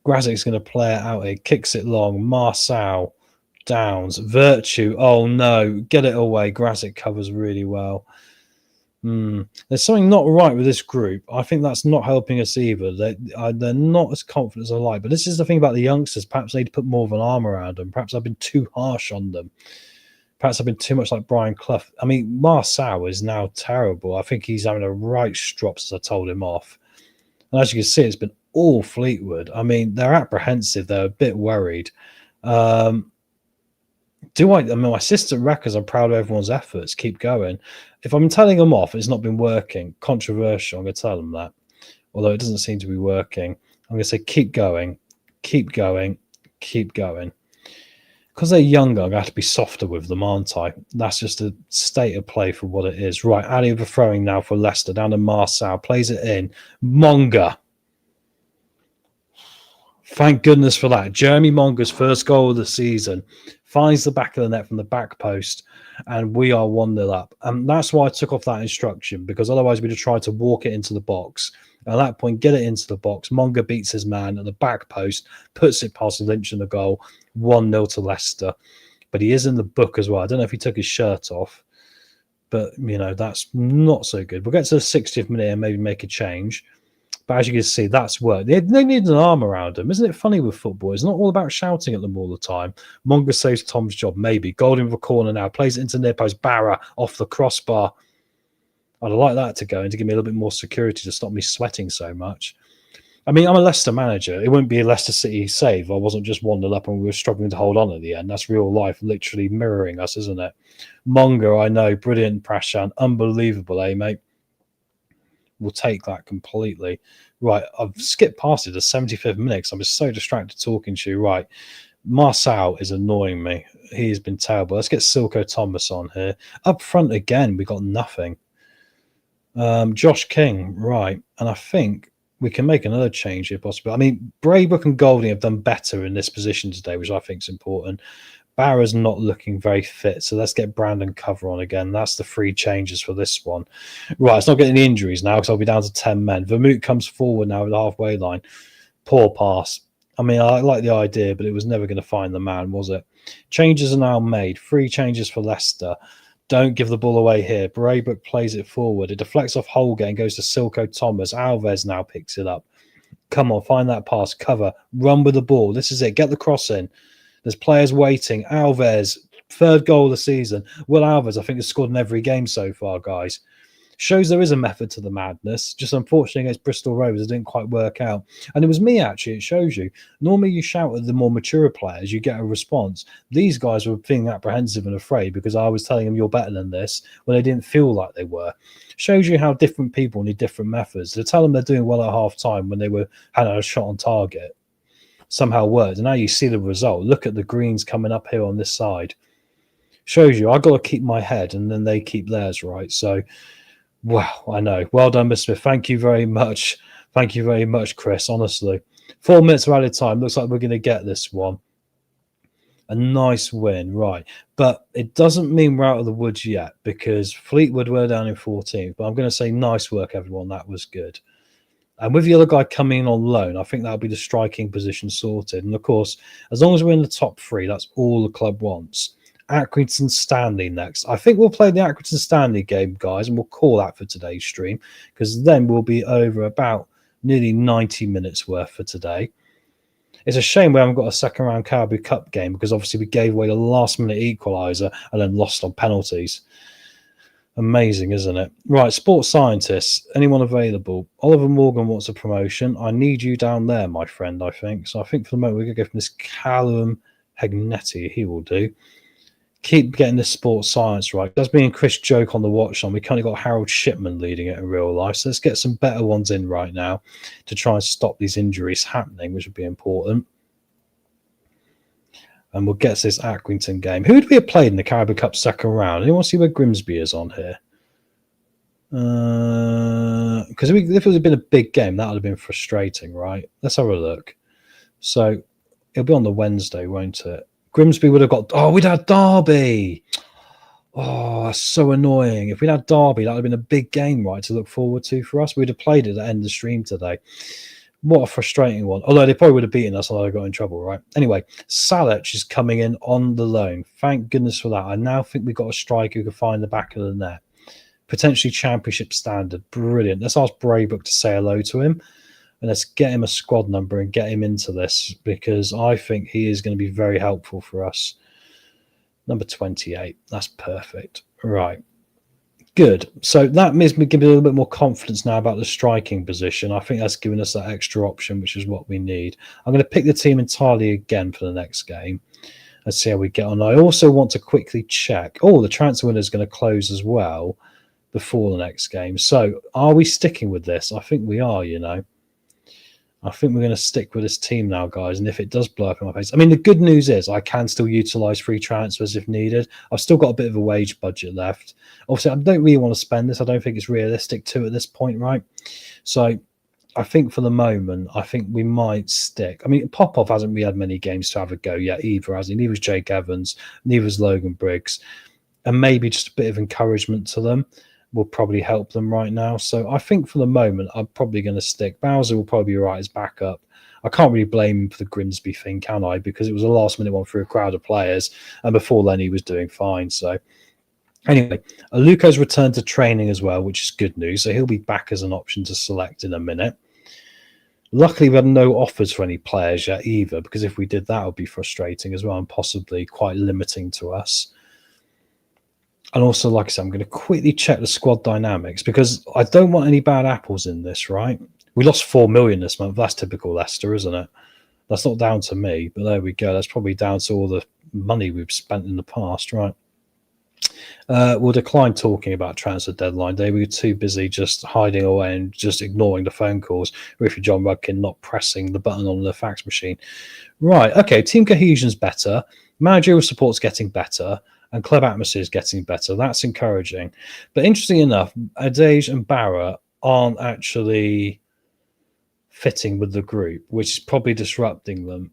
Grazic's going to play it out here, kicks it long. Marçal, Downs, Virtue. Oh no, get it away. Grazic covers really well. There's something not right with this group. I think that's not helping us either. They're not as confident as I like. But this is the thing about the youngsters. Perhaps they need to put more of an arm around them. Perhaps I've been too harsh on them. Perhaps I've been too much like Brian Clough. I mean, Marçal is now terrible. I think he's having a right strop since I told him off. And as you can see, it's been all Fleetwood. I mean, they're apprehensive. They're a bit worried. I mean, my assistant records, I'm proud of everyone's efforts. Keep going. If I'm telling them off, it's not been working. Controversial. I'm going to tell them that. Although it doesn't seem to be working. I'm going to say, keep going. Keep going. Keep going. Because they're younger, I'm going to have to be softer with them, aren't I? That's just a state of play for what it is. Right, Ali overthrowing now for Leicester. Down to Marçal. Plays it in. Monga. Thank goodness for that. Jeremy Monga's first goal of the season. Finds the back of the net from the back post. And we are 1-0 up. And that's why I took off that instruction. Because otherwise we'd have tried to walk it into the box. At that point, get it into the box. Monga beats his man at the back post. Puts it past Lynch in the goal. 1-0 to Leicester. But he is in the book as well. I don't know if he took his shirt off. But, you know, that's not so good. We'll get to the 60th minute and maybe make a change. But as you can see, that's work. They need an arm around them. Isn't it funny with football? It's not all about shouting at them all the time. Monga saves Tom's job, maybe. Golding with a corner now. Plays it into near post. Barra off the crossbar. I'd like that to go and to give me a little bit more security to stop me sweating so much. I mean, I'm a Leicester manager. It wouldn't be a Leicester City save. I wasn't just 1-0 up and we were struggling to hold on at the end. That's real life, literally mirroring us, isn't it? Monga, I know. Brilliant, Prashan. Unbelievable, eh, mate? We'll take that completely. Right, I've skipped past it the 75th minute because I'm just so distracted talking to you. Right, Marçal is annoying me. He's been terrible. Let's get Silko Thomas on here. Up front again, we got nothing. Josh King, right. And I think we can make another change here possibly. I mean, Braybrook and Golding have done better in this position today, which I think is important. Barra's not looking very fit, so let's get Brandon Cover on again. That's the 3 changes for this one. Right, it's not getting the injuries now because I'll be down to 10 men. Vermouth comes forward now at the halfway line. Poor pass. I mean, I like the idea, but it was never going to find the man, was it? Changes are now made. 3 changes for Leicester. Don't give the ball away here. Braybrook plays it forward. It deflects off Holgate and goes to Silko Thomas. Alves now picks it up. Come on, find that pass. Cover. Run with the ball. This is it. Get the cross in. There's players waiting. Alves, 3rd goal of the season. Will Alves, I think, has scored in every game so far, guys. Shows there is a method to the madness. Just unfortunately against Bristol Rovers, it didn't quite work out. And it was me, actually. It shows you. Normally you shout at the more mature players, you get a response. These guys were feeling apprehensive and afraid because I was telling them you're better than this when they didn't feel like they were. Shows you how different people need different methods. To tell them they're doing well at half-time when they had a shot on target somehow worked. And now you see the result. Look at the greens coming up here on this side. Shows you I've got to keep my head and then they keep theirs, right? So, wow, I know. Well done, Mr. Smith. Thank you very much. Thank you very much, Chris, honestly. 4 minutes of added time. Looks like we're going to get this one. A nice win, right. But it doesn't mean we're out of the woods yet because Fleetwood were down in 14th. But I'm going to say nice work, everyone. That was good. And with the other guy coming in on loan, I think that'll be the striking position sorted. And, of course, as long as we're in the top 3, that's all the club wants. Accrington Stanley next. I think we'll play the Accrington Stanley game, guys, and we'll call that for today's stream because then we'll be over about nearly 90 minutes worth for today. It's a shame we haven't got a second-round Caribou Cup game because, obviously, we gave away the last-minute equaliser and then lost on penalties. Amazing, isn't it? Right, sports scientists. Anyone available? Oliver Morgan wants a promotion. I need you down there, my friend, I think. So I think for the moment we're going to go from this Callum Hegnetti. He will do. Keep getting this sports science right. That's being Chris joke on the watch on. We kind of got Harold Shipman leading it in real life. So let's get some better ones in right now to try and stop these injuries happening, which would be important. And we'll get to this Accrington game. Who would we have played in the Caribou Cup second round? Anyone see where Grimsby is on here? Because if it had been a big game, that would have been frustrating, right? Let's have a look. So it'll be on the Wednesday, won't it? Grimsby would have got... Oh, we'd had Derby. Oh, that's so annoying. If we'd had Derby, that would have been a big game, right, to look forward to for us. We'd have played it at the end of the stream today. What a frustrating one. Although they probably would have beaten us, although I got in trouble, right? Anyway, Salech is coming in on the loan. Thank goodness for that. I now think we've got a striker who can find the back of the net. Potentially championship standard. Brilliant. Let's ask Braybook to say hello to him. And let's get him a squad number and get him into this, because I think he is going to be very helpful for us. Number 28. That's perfect. Right. Good. So that makes me give me a little bit more confidence now about the striking position. I think that's given us that extra option, which is what we need. I'm going to pick the team entirely again for the next game. Let's see how we get on. I also want to quickly check. Oh, the transfer window is going to close as well before the next game. So are we sticking with this? I think we are, you know. I think we're going to stick with this team now, guys. And if it does blow up in my face, I mean, the good news is I can still utilize free transfers if needed. I've still got a bit of a wage budget left. Obviously, I don't really want to spend this. I don't think it's realistic to at this point, right? So I think for the moment, I think we might stick. I mean, Popov hasn't really had many games to have a go yet either, has he? Neither was Jake Evans, neither was Logan Briggs. And maybe just a bit of encouragement to them will probably help them right now. So I think for the moment, I'm probably going to stick. Bowser will probably be right as backup. I can't really blame him for the Grimsby thing, can I? Because it was a last-minute one for a crowd of players, and before then he was doing fine. So anyway, Aluko's returned to training as well, which is good news. So he'll be back as an option to select in a minute. Luckily, we had no offers for any players yet either, because if we did, that would be frustrating as well and possibly quite limiting to us. And also, like I said, I'm going to quickly check the squad dynamics because I don't want any bad apples in this, right? We lost 4 million this month. That's typical Leicester, isn't it? That's not down to me, but there we go. That's probably down to all the money we've spent in the past, right? We'll decline talking about transfer deadline day. We were too busy just hiding away and just ignoring the phone calls. Riffy John Rudkin not pressing the button on the fax machine. Right, okay, team cohesion's better. Managerial support's getting better. And club atmosphere is getting better. That's encouraging. But interesting enough, Adej and Barra aren't actually fitting with the group, which is probably disrupting them.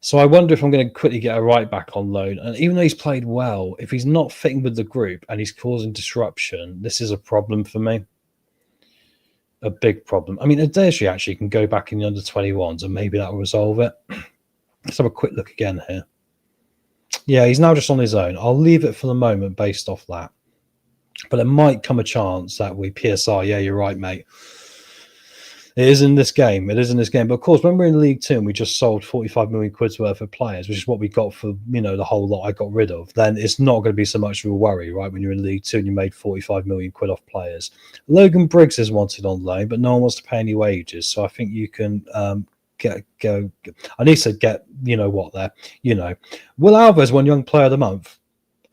So I wonder if I'm going to quickly get a right back on loan. And even though he's played well, if he's not fitting with the group and he's causing disruption, this is a problem for me. A big problem. I mean, Adej actually can go back in the under-21s and maybe that will resolve it. Let's have a quick look again here. Yeah, he's now just on his own. I'll leave it for the moment based off that. But it might come a chance that we PSR. Yeah, you're right, mate. It is in this game. It is in this game. But of course, when we're in League 2 and we just sold 45 million quid's worth of players, which is what we got for, you know, the whole lot I got rid of, then it's not going to be so much of a worry, right? When you're in League 2 and you made 45 million quid off players. Logan Briggs is wanted on loan, but no one wants to pay any wages. So I think you can go. I need to get, you know what, there. You know, Will Alvarez won Young Player of the Month.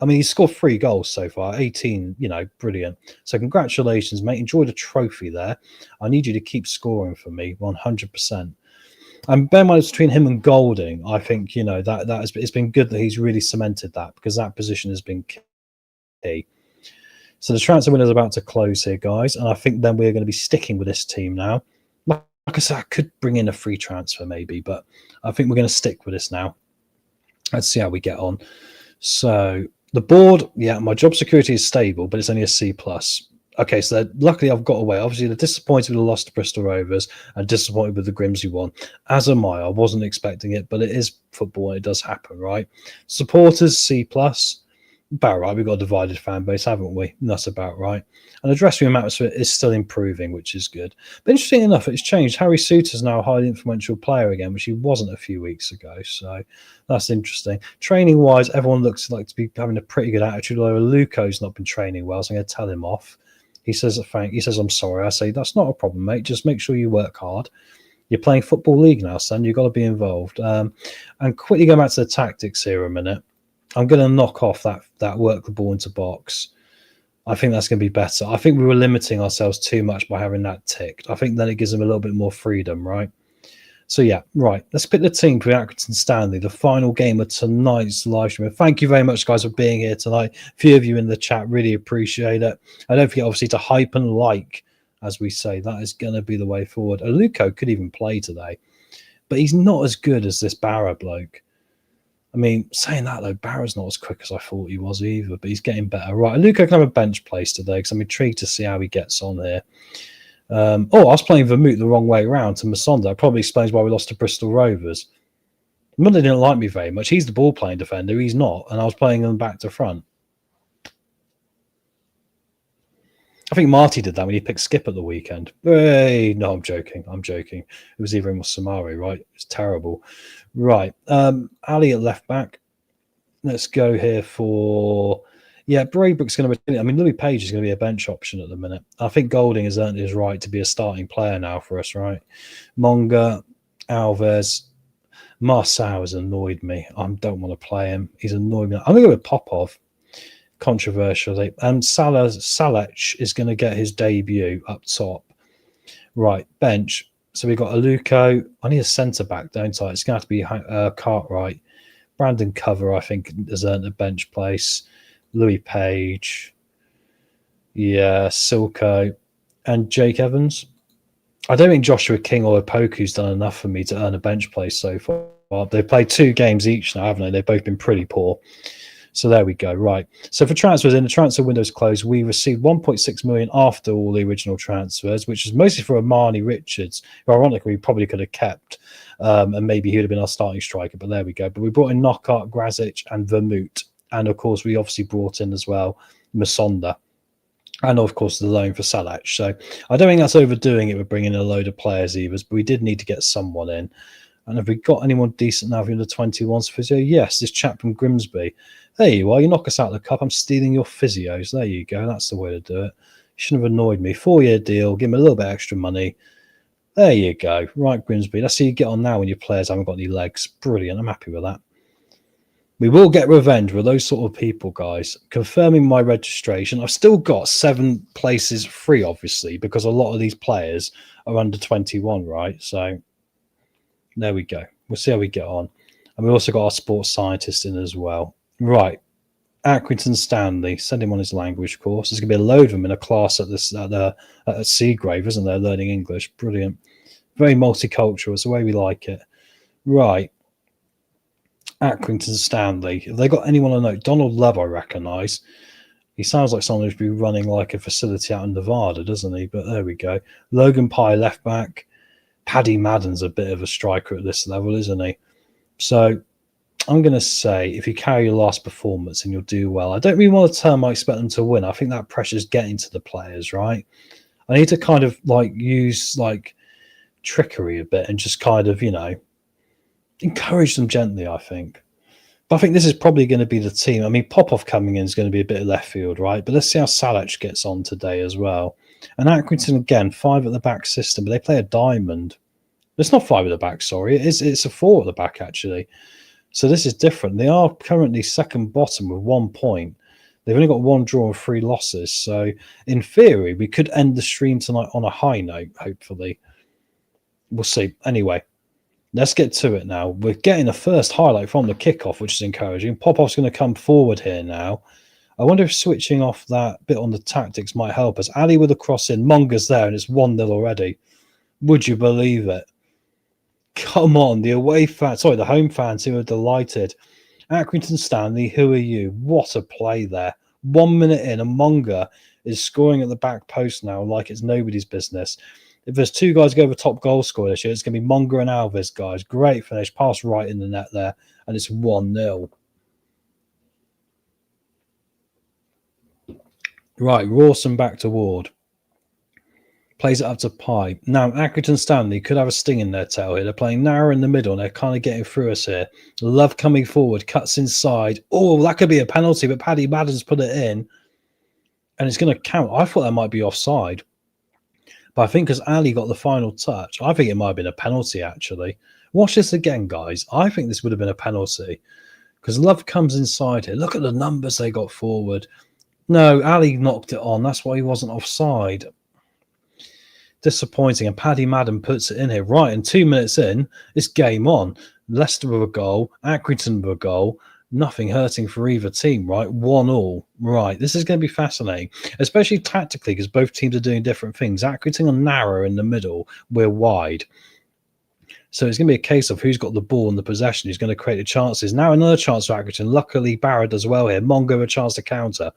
I mean, he's scored 3 goals so far, 18, you know, brilliant. So congratulations, mate. Enjoy the trophy there. I need you to keep scoring for me 100%. And bear in mind, between him and Golding, I think, you know, that has, it's been good that he's really cemented that because that position has been key. So the transfer window is about to close here, guys. And I think then we're going to be sticking with this team now. Like I said, I could bring in a free transfer maybe, but I think we're going to stick with this now. Let's see how we get on. So the board, yeah, my job security is stable, but it's only a C+. Okay, so luckily I've got away. Obviously, they're disappointed with the loss to Bristol Rovers and disappointed with the Grimsby one. As am I. I wasn't expecting it, but it is football and it does happen, right? Supporters, C+. About right. We've got a divided fan base, haven't we? And that's about right. And the dressing room atmosphere is still improving, which is good. But interesting enough, it's changed. Harry Souttar's now a highly influential player again, which he wasn't a few weeks ago. So that's interesting. Training-wise, everyone looks like to be having a pretty good attitude, although Luco's not been training well, so I'm going to tell him off. He says, I'm sorry. I say, that's not a problem, mate. Just make sure you work hard. You're playing Football League now, son. You've got to be involved. And quickly go back to the tactics here a minute. I'm going to knock off that work the ball into box. I think that's going to be better. I think we were limiting ourselves too much by having that ticked. I think then it gives them a little bit more freedom, right? So, yeah, right. Let's pick the team for Accrington Stanley, the final game of tonight's live stream. Thank you very much, guys, for being here tonight. A few of you in the chat, really appreciate it. And don't forget, obviously, to hype and like, as we say. That is going to be the way forward. Aluko could even play today, but he's not as good as this Barra bloke. I mean, saying that though, Barra's not as quick as I thought he was either, but he's getting better. Right, Luca can have a bench place today because I'm intrigued to see how he gets on here. I was playing Vermouth the wrong way around to Masonda. That probably explains why we lost to Bristol Rovers. Monday didn't like me very much. He's the ball playing defender. He's not, and I was playing him back to front. I think Marty did that when he picked Skip at the weekend. Hey, no, I'm joking. It was either him or Samari, right? It's terrible. Right. Ali at left back. Let's go here for... Yeah, Braybrook's going to be... I mean, Louis Page is going to be a bench option at the minute. I think Golding has earned his right to be a starting player now for us, right? Monga, Alves, Marçal has annoyed me. I don't want to play him. He's annoyed me. I'm going to go with Popov. Controversially. And Salach is going to get his debut up top. Right, bench. So we've got Aluko. I need a centre-back, don't I? It's going to have to be Cartwright. Brandon Cover, I think, has earned a bench place. Louis Page. Yeah, Silko. And Jake Evans. I don't think Joshua King or Opoku's done enough for me to earn a bench place so far. They've played 2 games each now, haven't they? They've both been pretty poor. So there we go. Right. So for transfers, in the transfer window's closed, we received 1.6 million after all the original transfers, which is mostly for Armani Richards, who ironically we probably could have kept, and maybe he would have been our starting striker. But there we go. But we brought in Knockout, Grazic, and Vermouth, and of course we obviously brought in as well Masonda, and of course the loan for Salach. So I don't think that's overdoing it with bringing in a load of players either, but we did need to get someone in. And have we got anyone decent now in the 21s physio? Yes, this chap from Grimsby. There you are. You knock us out of the cup. I'm stealing your physios. There you go. That's the way to do it. You shouldn't have annoyed me. 4-year deal. Give me a little bit extra money. There you go. Right, Grimsby. Let's see you get on now when your players haven't got any legs. Brilliant. I'm happy with that. We will get revenge with those sort of people, guys. Confirming my registration. I've still got 7 places free, obviously, because a lot of these players are under 21, right? So... there we go. We'll see how we get on. And we also got our sports scientist in as well. Right. Accrington Stanley. Send him on his language course. There's going to be a load of them in a class at Seagrave, isn't there? Learning English. Brilliant. Very multicultural. It's the way we like it. Right. Accrington Stanley. Have they got anyone I know? Donald Love, I recognise. He sounds like someone who's been running like a facility out in Nevada, doesn't he? But there we go. Logan Pye, left back. Paddy Madden's a bit of a striker at this level, isn't he? So I'm going to say if you carry your last performance and you'll do well. I don't really want to term I expect them to win. I think that pressure's getting to the players, right? I need to kind of use trickery a bit and just kind of, encourage them gently, I think. But I think this is probably going to be the team. I mean, Popov coming in is going to be a bit of left field, right? But let's see how Salach gets on today as well. And Accrington, again, 5 at the back system, but they play a diamond. It's not 5 at the back, sorry. It's a 4 at the back, actually. So this is different. They are currently second bottom with 1 point. They've only got 1 draw and 3 losses. So in theory, we could end the stream tonight on a high note, hopefully. We'll see. Anyway, let's get to it now. We're getting the first highlight from the kickoff, which is encouraging. Popov's going to come forward here now. I wonder if switching off that bit on the tactics might help us. Ali with a cross in. Monga's there, and it's 1-0 already. Would you believe it? Come on, the home fans who are delighted. Accrington Stanley, who are you? What a play there. 1 minute in, and Monga is scoring at the back post now like it's nobody's business. If there's 2 guys go over top goal scorer this year, it's going to be Monga and Alves, guys. Great finish. Pass right in the net there, and it's 1-0. Right, Rawson back to Ward. Plays it up to Pye. Now, Accrington Stanley could have a sting in their tail here. They're playing narrow in the middle, and they're kind of getting through us here. Love coming forward, cuts inside. Oh, that could be a penalty, but Paddy Madden's put it in, and it's going to count. I thought that might be offside, but I think because Ali got the final touch, I think it might have been a penalty, actually. Watch this again, guys. I think this would have been a penalty because Love comes inside here. Look at the numbers they got forward. No, Ali knocked it on. That's why he wasn't offside. Disappointing. And Paddy Madden puts it in here. Right, and 2 minutes in, it's game on. Leicester with a goal. Accrington with a goal. Nothing hurting for either team, right? 1-1. Right, this is going to be fascinating, especially tactically because both teams are doing different things. Accrington are narrow in the middle. We're wide. So it's going to be a case of who's got the ball and the possession, who's going to create the chances. Now another chance for Accrington. Luckily, Barra does well here. Mongo a chance to counter.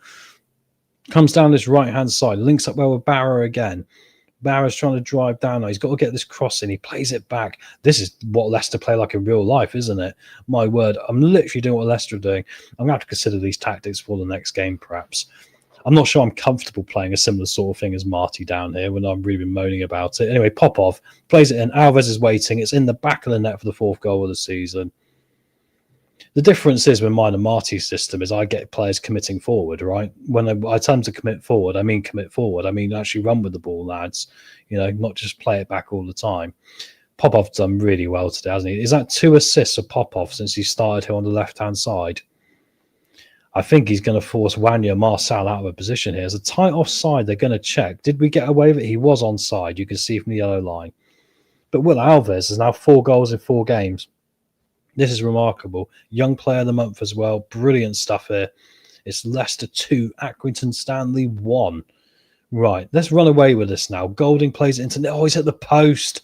Comes down this right-hand side. Links up well with Barra again. Barra's trying to drive down. He's got to get this cross in. He plays it back. This is what Leicester play like in real life, isn't it? My word. I'm literally doing what Leicester are doing. I'm going to have to consider these tactics for the next game, perhaps. I'm not sure I'm comfortable playing a similar sort of thing as Marty down here when I've really been moaning about it. Anyway, Popov plays it in. Alves is waiting. It's in the back of the net for the 4th goal of the season. The difference is with mine and Marty's system is I get players committing forward, right? When I tell them to commit forward, I mean commit forward. I mean actually run with the ball, lads. Not just play it back all the time. Popov's done really well today, hasn't he? Is that 2 assists of Popov since he started here on the left-hand side? I think he's going to force Wanya Marçal out of a position here. As a tight offside, they're going to check. Did we get away with it? He was onside. You can see from the yellow line. But Will Alves has now 4 goals in 4 games. This is remarkable. Young player of the month as well. Brilliant stuff here. It's Leicester 2, Accrington Stanley 1. Right, let's run away with this now. Golding plays it into... Oh, he's at the post.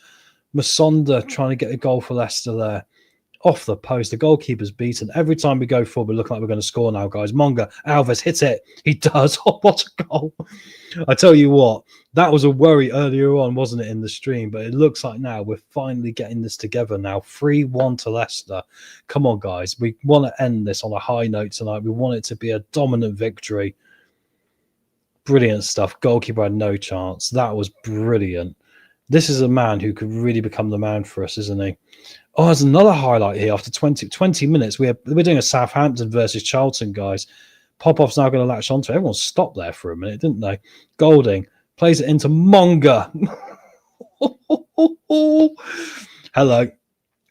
Masonda trying to get a goal for Leicester there. Off the post. The goalkeeper's beaten. Every time we go forward, we look like we're going to score now, guys. Monga, Alves, hit it. He does. Oh, what a goal. I tell you what, that was a worry earlier on, wasn't it, in the stream? But it looks like now we're finally getting this together now. 3-1 to Leicester. Come on, guys. We want to end this on a high note tonight. We want it to be a dominant victory. Brilliant stuff. Goalkeeper had no chance. That was brilliant. This is a man who could really become the man for us, isn't he? Oh, there's another highlight here. After 20 minutes, we're doing a Southampton versus Charlton, guys. Popov's now going to latch onto it. Everyone stopped there for a minute, didn't they? Golding plays it into Monga. Hello.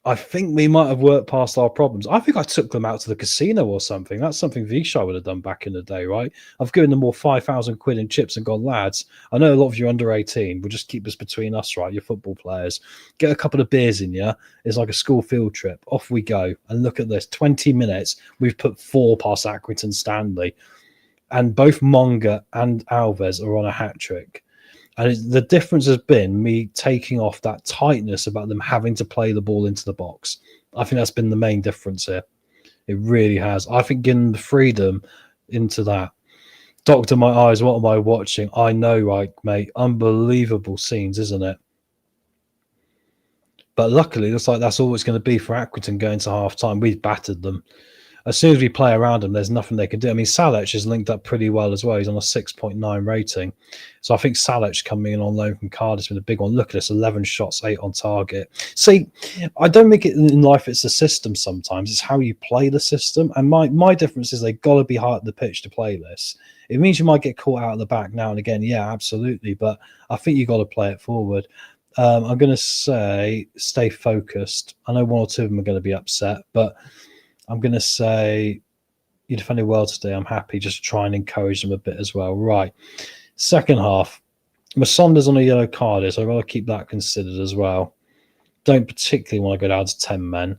I think we might have worked past our problems. I think I took them out to the casino or something. That's something Vishai would have done back in the day, right? I've given them all 5,000 quid in chips and gone, lads, I know a lot of you are under 18. We'll just keep this between us, right? You're football players. Get a couple of beers in you. It's like a school field trip. Off we go. And look at this. 20 minutes. We've put 4 past Accrington Stanley. And both Monga and Alves are on a hat-trick. And the difference has been me taking off that tightness about them having to play the ball into the box. I think that's been the main difference here. It really has. I think giving the freedom into that. Doctor, my eyes, what am I watching? I know, right, mate. Unbelievable scenes, isn't it? But luckily, it looks like that's all it's going to be for Accrington going to half-time. We've battered them. As soon as we play around them, there's nothing they can do. I mean, Salech is linked up pretty well as well. He's on a 6.9 rating. So I think Salech coming in on loan from Cardiff's been a big one. Look at this, 11 shots, 8 on target. See, I don't think it in life it's the system sometimes. It's how you play the system. And my difference is they've got to be hard at the pitch to play this. It means you might get caught out of the back now and again. Yeah, absolutely. But I think you've got to play it forward. I'm going to say stay focused. I know 1 or 2 of them are going to be upset, but I'm going to say you defended well today. I'm happy just to try and encourage them a bit as well. Right. Second half. Masonda's on a yellow card here, so I'd rather keep that considered as well. Don't particularly want to go down to 10 men.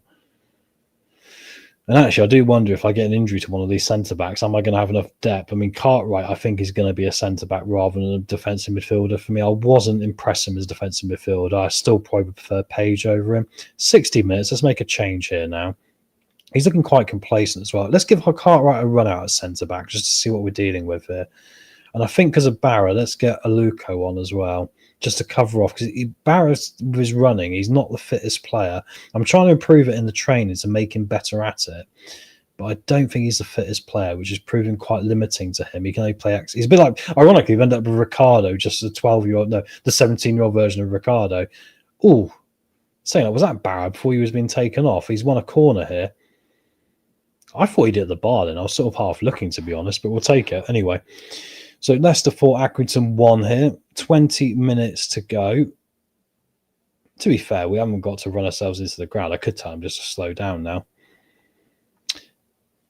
And actually, I do wonder if I get an injury to one of these centre-backs, am I going to have enough depth? I mean, Cartwright, I think, is going to be a centre-back rather than a defensive midfielder for me. I wasn't impressing as a defensive midfielder. I still probably prefer Page over him. 60 minutes. Let's make a change here now. He's looking quite complacent as well. Let's give Cartwright a run out at centre-back just to see what we're dealing with here. And I think because of Barra, let's get Aluko on as well, just to cover off. Because Barra was running. He's not the fittest player. I'm trying to improve it in the training to make him better at it. But I don't think he's the fittest player, which is proving quite limiting to him. He can only play... He's a bit like... Ironically, we've ended up with Ricardo, just the 12-year-old... No, the 17-year-old version of Ricardo. Ooh. Saying that, was that Barra before he was being taken off? He's won a corner here. I thought he did at the bar then. I was sort of half looking, to be honest, but we'll take it. Anyway, so Leicester 4, Accrington 1 here. 20 minutes to go. To be fair, we haven't got to run ourselves into the ground. I could tell him just to slow down now.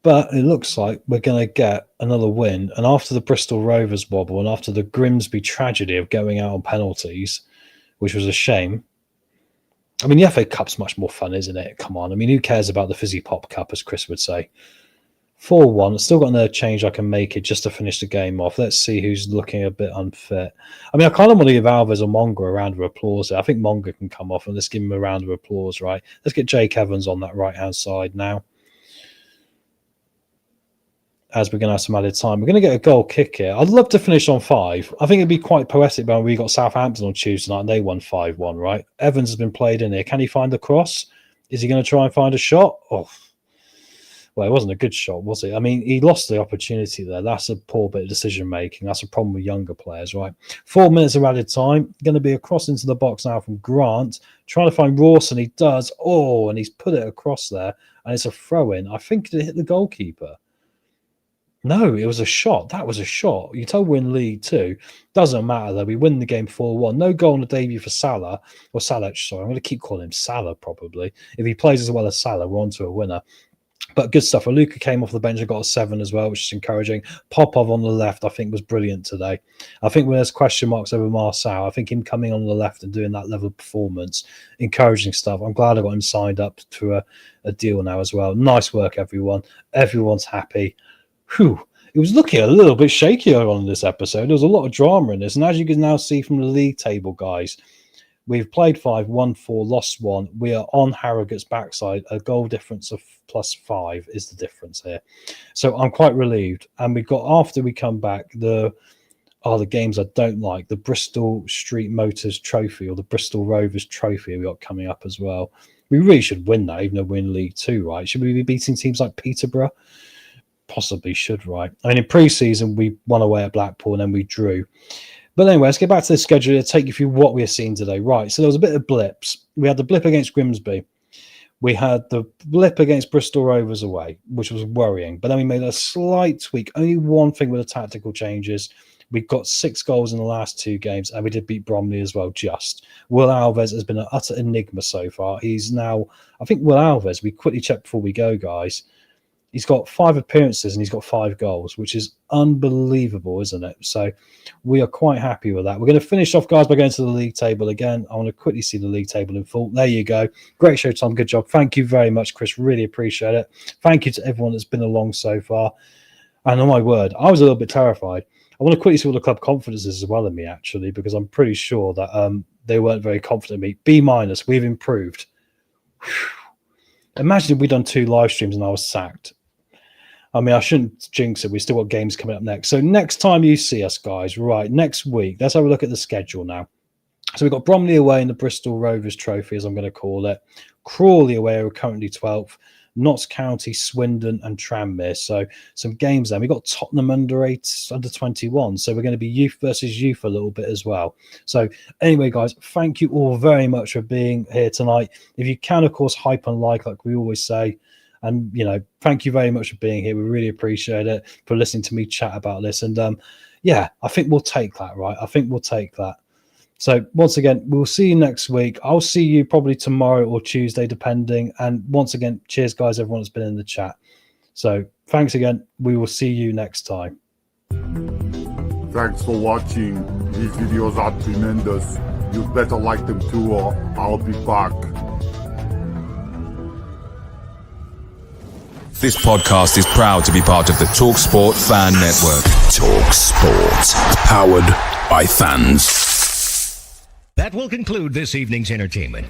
But it looks like we're going to get another win. And after the Bristol Rovers wobble and after the Grimsby tragedy of going out on penalties, which was a shame, I mean, the FA Cup's much more fun, isn't it? Come on. I mean, who cares about the Fizzy Pop Cup, as Chris would say? 4-1. Still got another change I can make it just to finish the game off. Let's see who's looking a bit unfit. I mean, I kind of want to give Alves or Monga a round of applause there. I think Monga can come off, and let's give him a round of applause, right? Let's get Jake Evans on that right-hand side now. As we're going to have some added time. We're going to get a goal kick here. I'd love to finish on 5. I think it'd be quite poetic when we got Southampton on Tuesday night and they won 5-1, right? Evans has been played in here. Can he find the cross? Is he going to try and find a shot? Oh, well, it wasn't a good shot, was it? I mean, he lost the opportunity there. That's a poor bit of decision-making. That's a problem with younger players, right? 4 minutes of added time. Going to be a cross into the box now from Grant. Trying to find Rawson. He does. Oh, and he's put it across there. And it's a throw-in. I think it hit the goalkeeper. No, it was a shot. That was a shot. You told we're in League 2. Doesn't matter, though. We win the game 4-1. No goal on the debut for Salah. Or Salah, sorry. I'm going to keep calling him Salah, probably. If he plays as well as Salah, we're on to a winner. But good stuff. Luka came off the bench and got a 7 as well, which is encouraging. Popov on the left, I think, was brilliant today. I think when there's question marks over Marcel, I think him coming on the left and doing that level of performance, encouraging stuff. I'm glad I got him signed up to a deal now as well. Nice work, everyone. Everyone's happy. Whew. It was looking a little bit shaky on this episode. There was a lot of drama in this. And as you can now see from the league table, guys, we've played 5, won 4, lost 1. We are on Harrogate's backside. A goal difference of +5 is the difference here. So I'm quite relieved. And we've got, after we come back, the games I don't like. The Bristol Street Motors Trophy or the Bristol Rovers Trophy we got coming up as well. We really should win that, even though we're in League 2, right? Should we be beating teams like Peterborough? Possibly should, right? I mean, in pre-season, we won away at Blackpool and then we drew. But anyway, let's get back to the schedule and take you through what we're seeing today. Right, so there was a bit of blips. We had the blip against Grimsby. We had the blip against Bristol Rovers away, which was worrying. But then we made a slight tweak. Only one thing with the tactical changes. We got 6 goals in the last 2 games, and we did beat Bromley as well, just. Will Alves has been an utter enigma so far. He's now, I think Will Alves, we quickly check before we go, guys. He's got 5 appearances and he's got 5 goals, which is unbelievable, isn't it? So we are quite happy with that. We're going to finish off, guys, by going to the league table again. I want to quickly see the league table in full. There you go. Great show, Tom. Good job. Thank you very much, Chris. Really appreciate it. Thank you to everyone that's been along so far. And oh my word, I was a little bit terrified. I want to quickly see what the club confidence is as well in me, actually, because I'm pretty sure that they weren't very confident in me. B-, we've improved. Whew. Imagine if we'd done 2 live streams and I was sacked. I mean, I shouldn't jinx it. We've still got games coming up next. So next time you see us, guys, right, next week, let's have a look at the schedule now. So we've got Bromley away in the Bristol Rovers Trophy, as I'm going to call it. Crawley away, we're currently 12th. Notts County, Swindon and Tranmere. So some games there. We've got Tottenham under-8, under-21. So we're going to be youth versus youth a little bit as well. So anyway, guys, thank you all very much for being here tonight. If you can, of course, hype and like we always say. And, you know, thank you very much for being here. We really appreciate it, for listening to me chat about this. And, yeah, I think we'll take that, right? I think we'll take that. So, once again, we'll see you next week. I'll see you probably tomorrow or Tuesday, depending. And once again, cheers, guys, everyone that's been in the chat. So, thanks again. We will see you next time. Thanks for watching. These videos are tremendous. You'd better like them too, or I'll be back. This podcast is proud to be part of the TalkSport Fan Network. TalkSport. Powered by fans. That will conclude this evening's entertainment.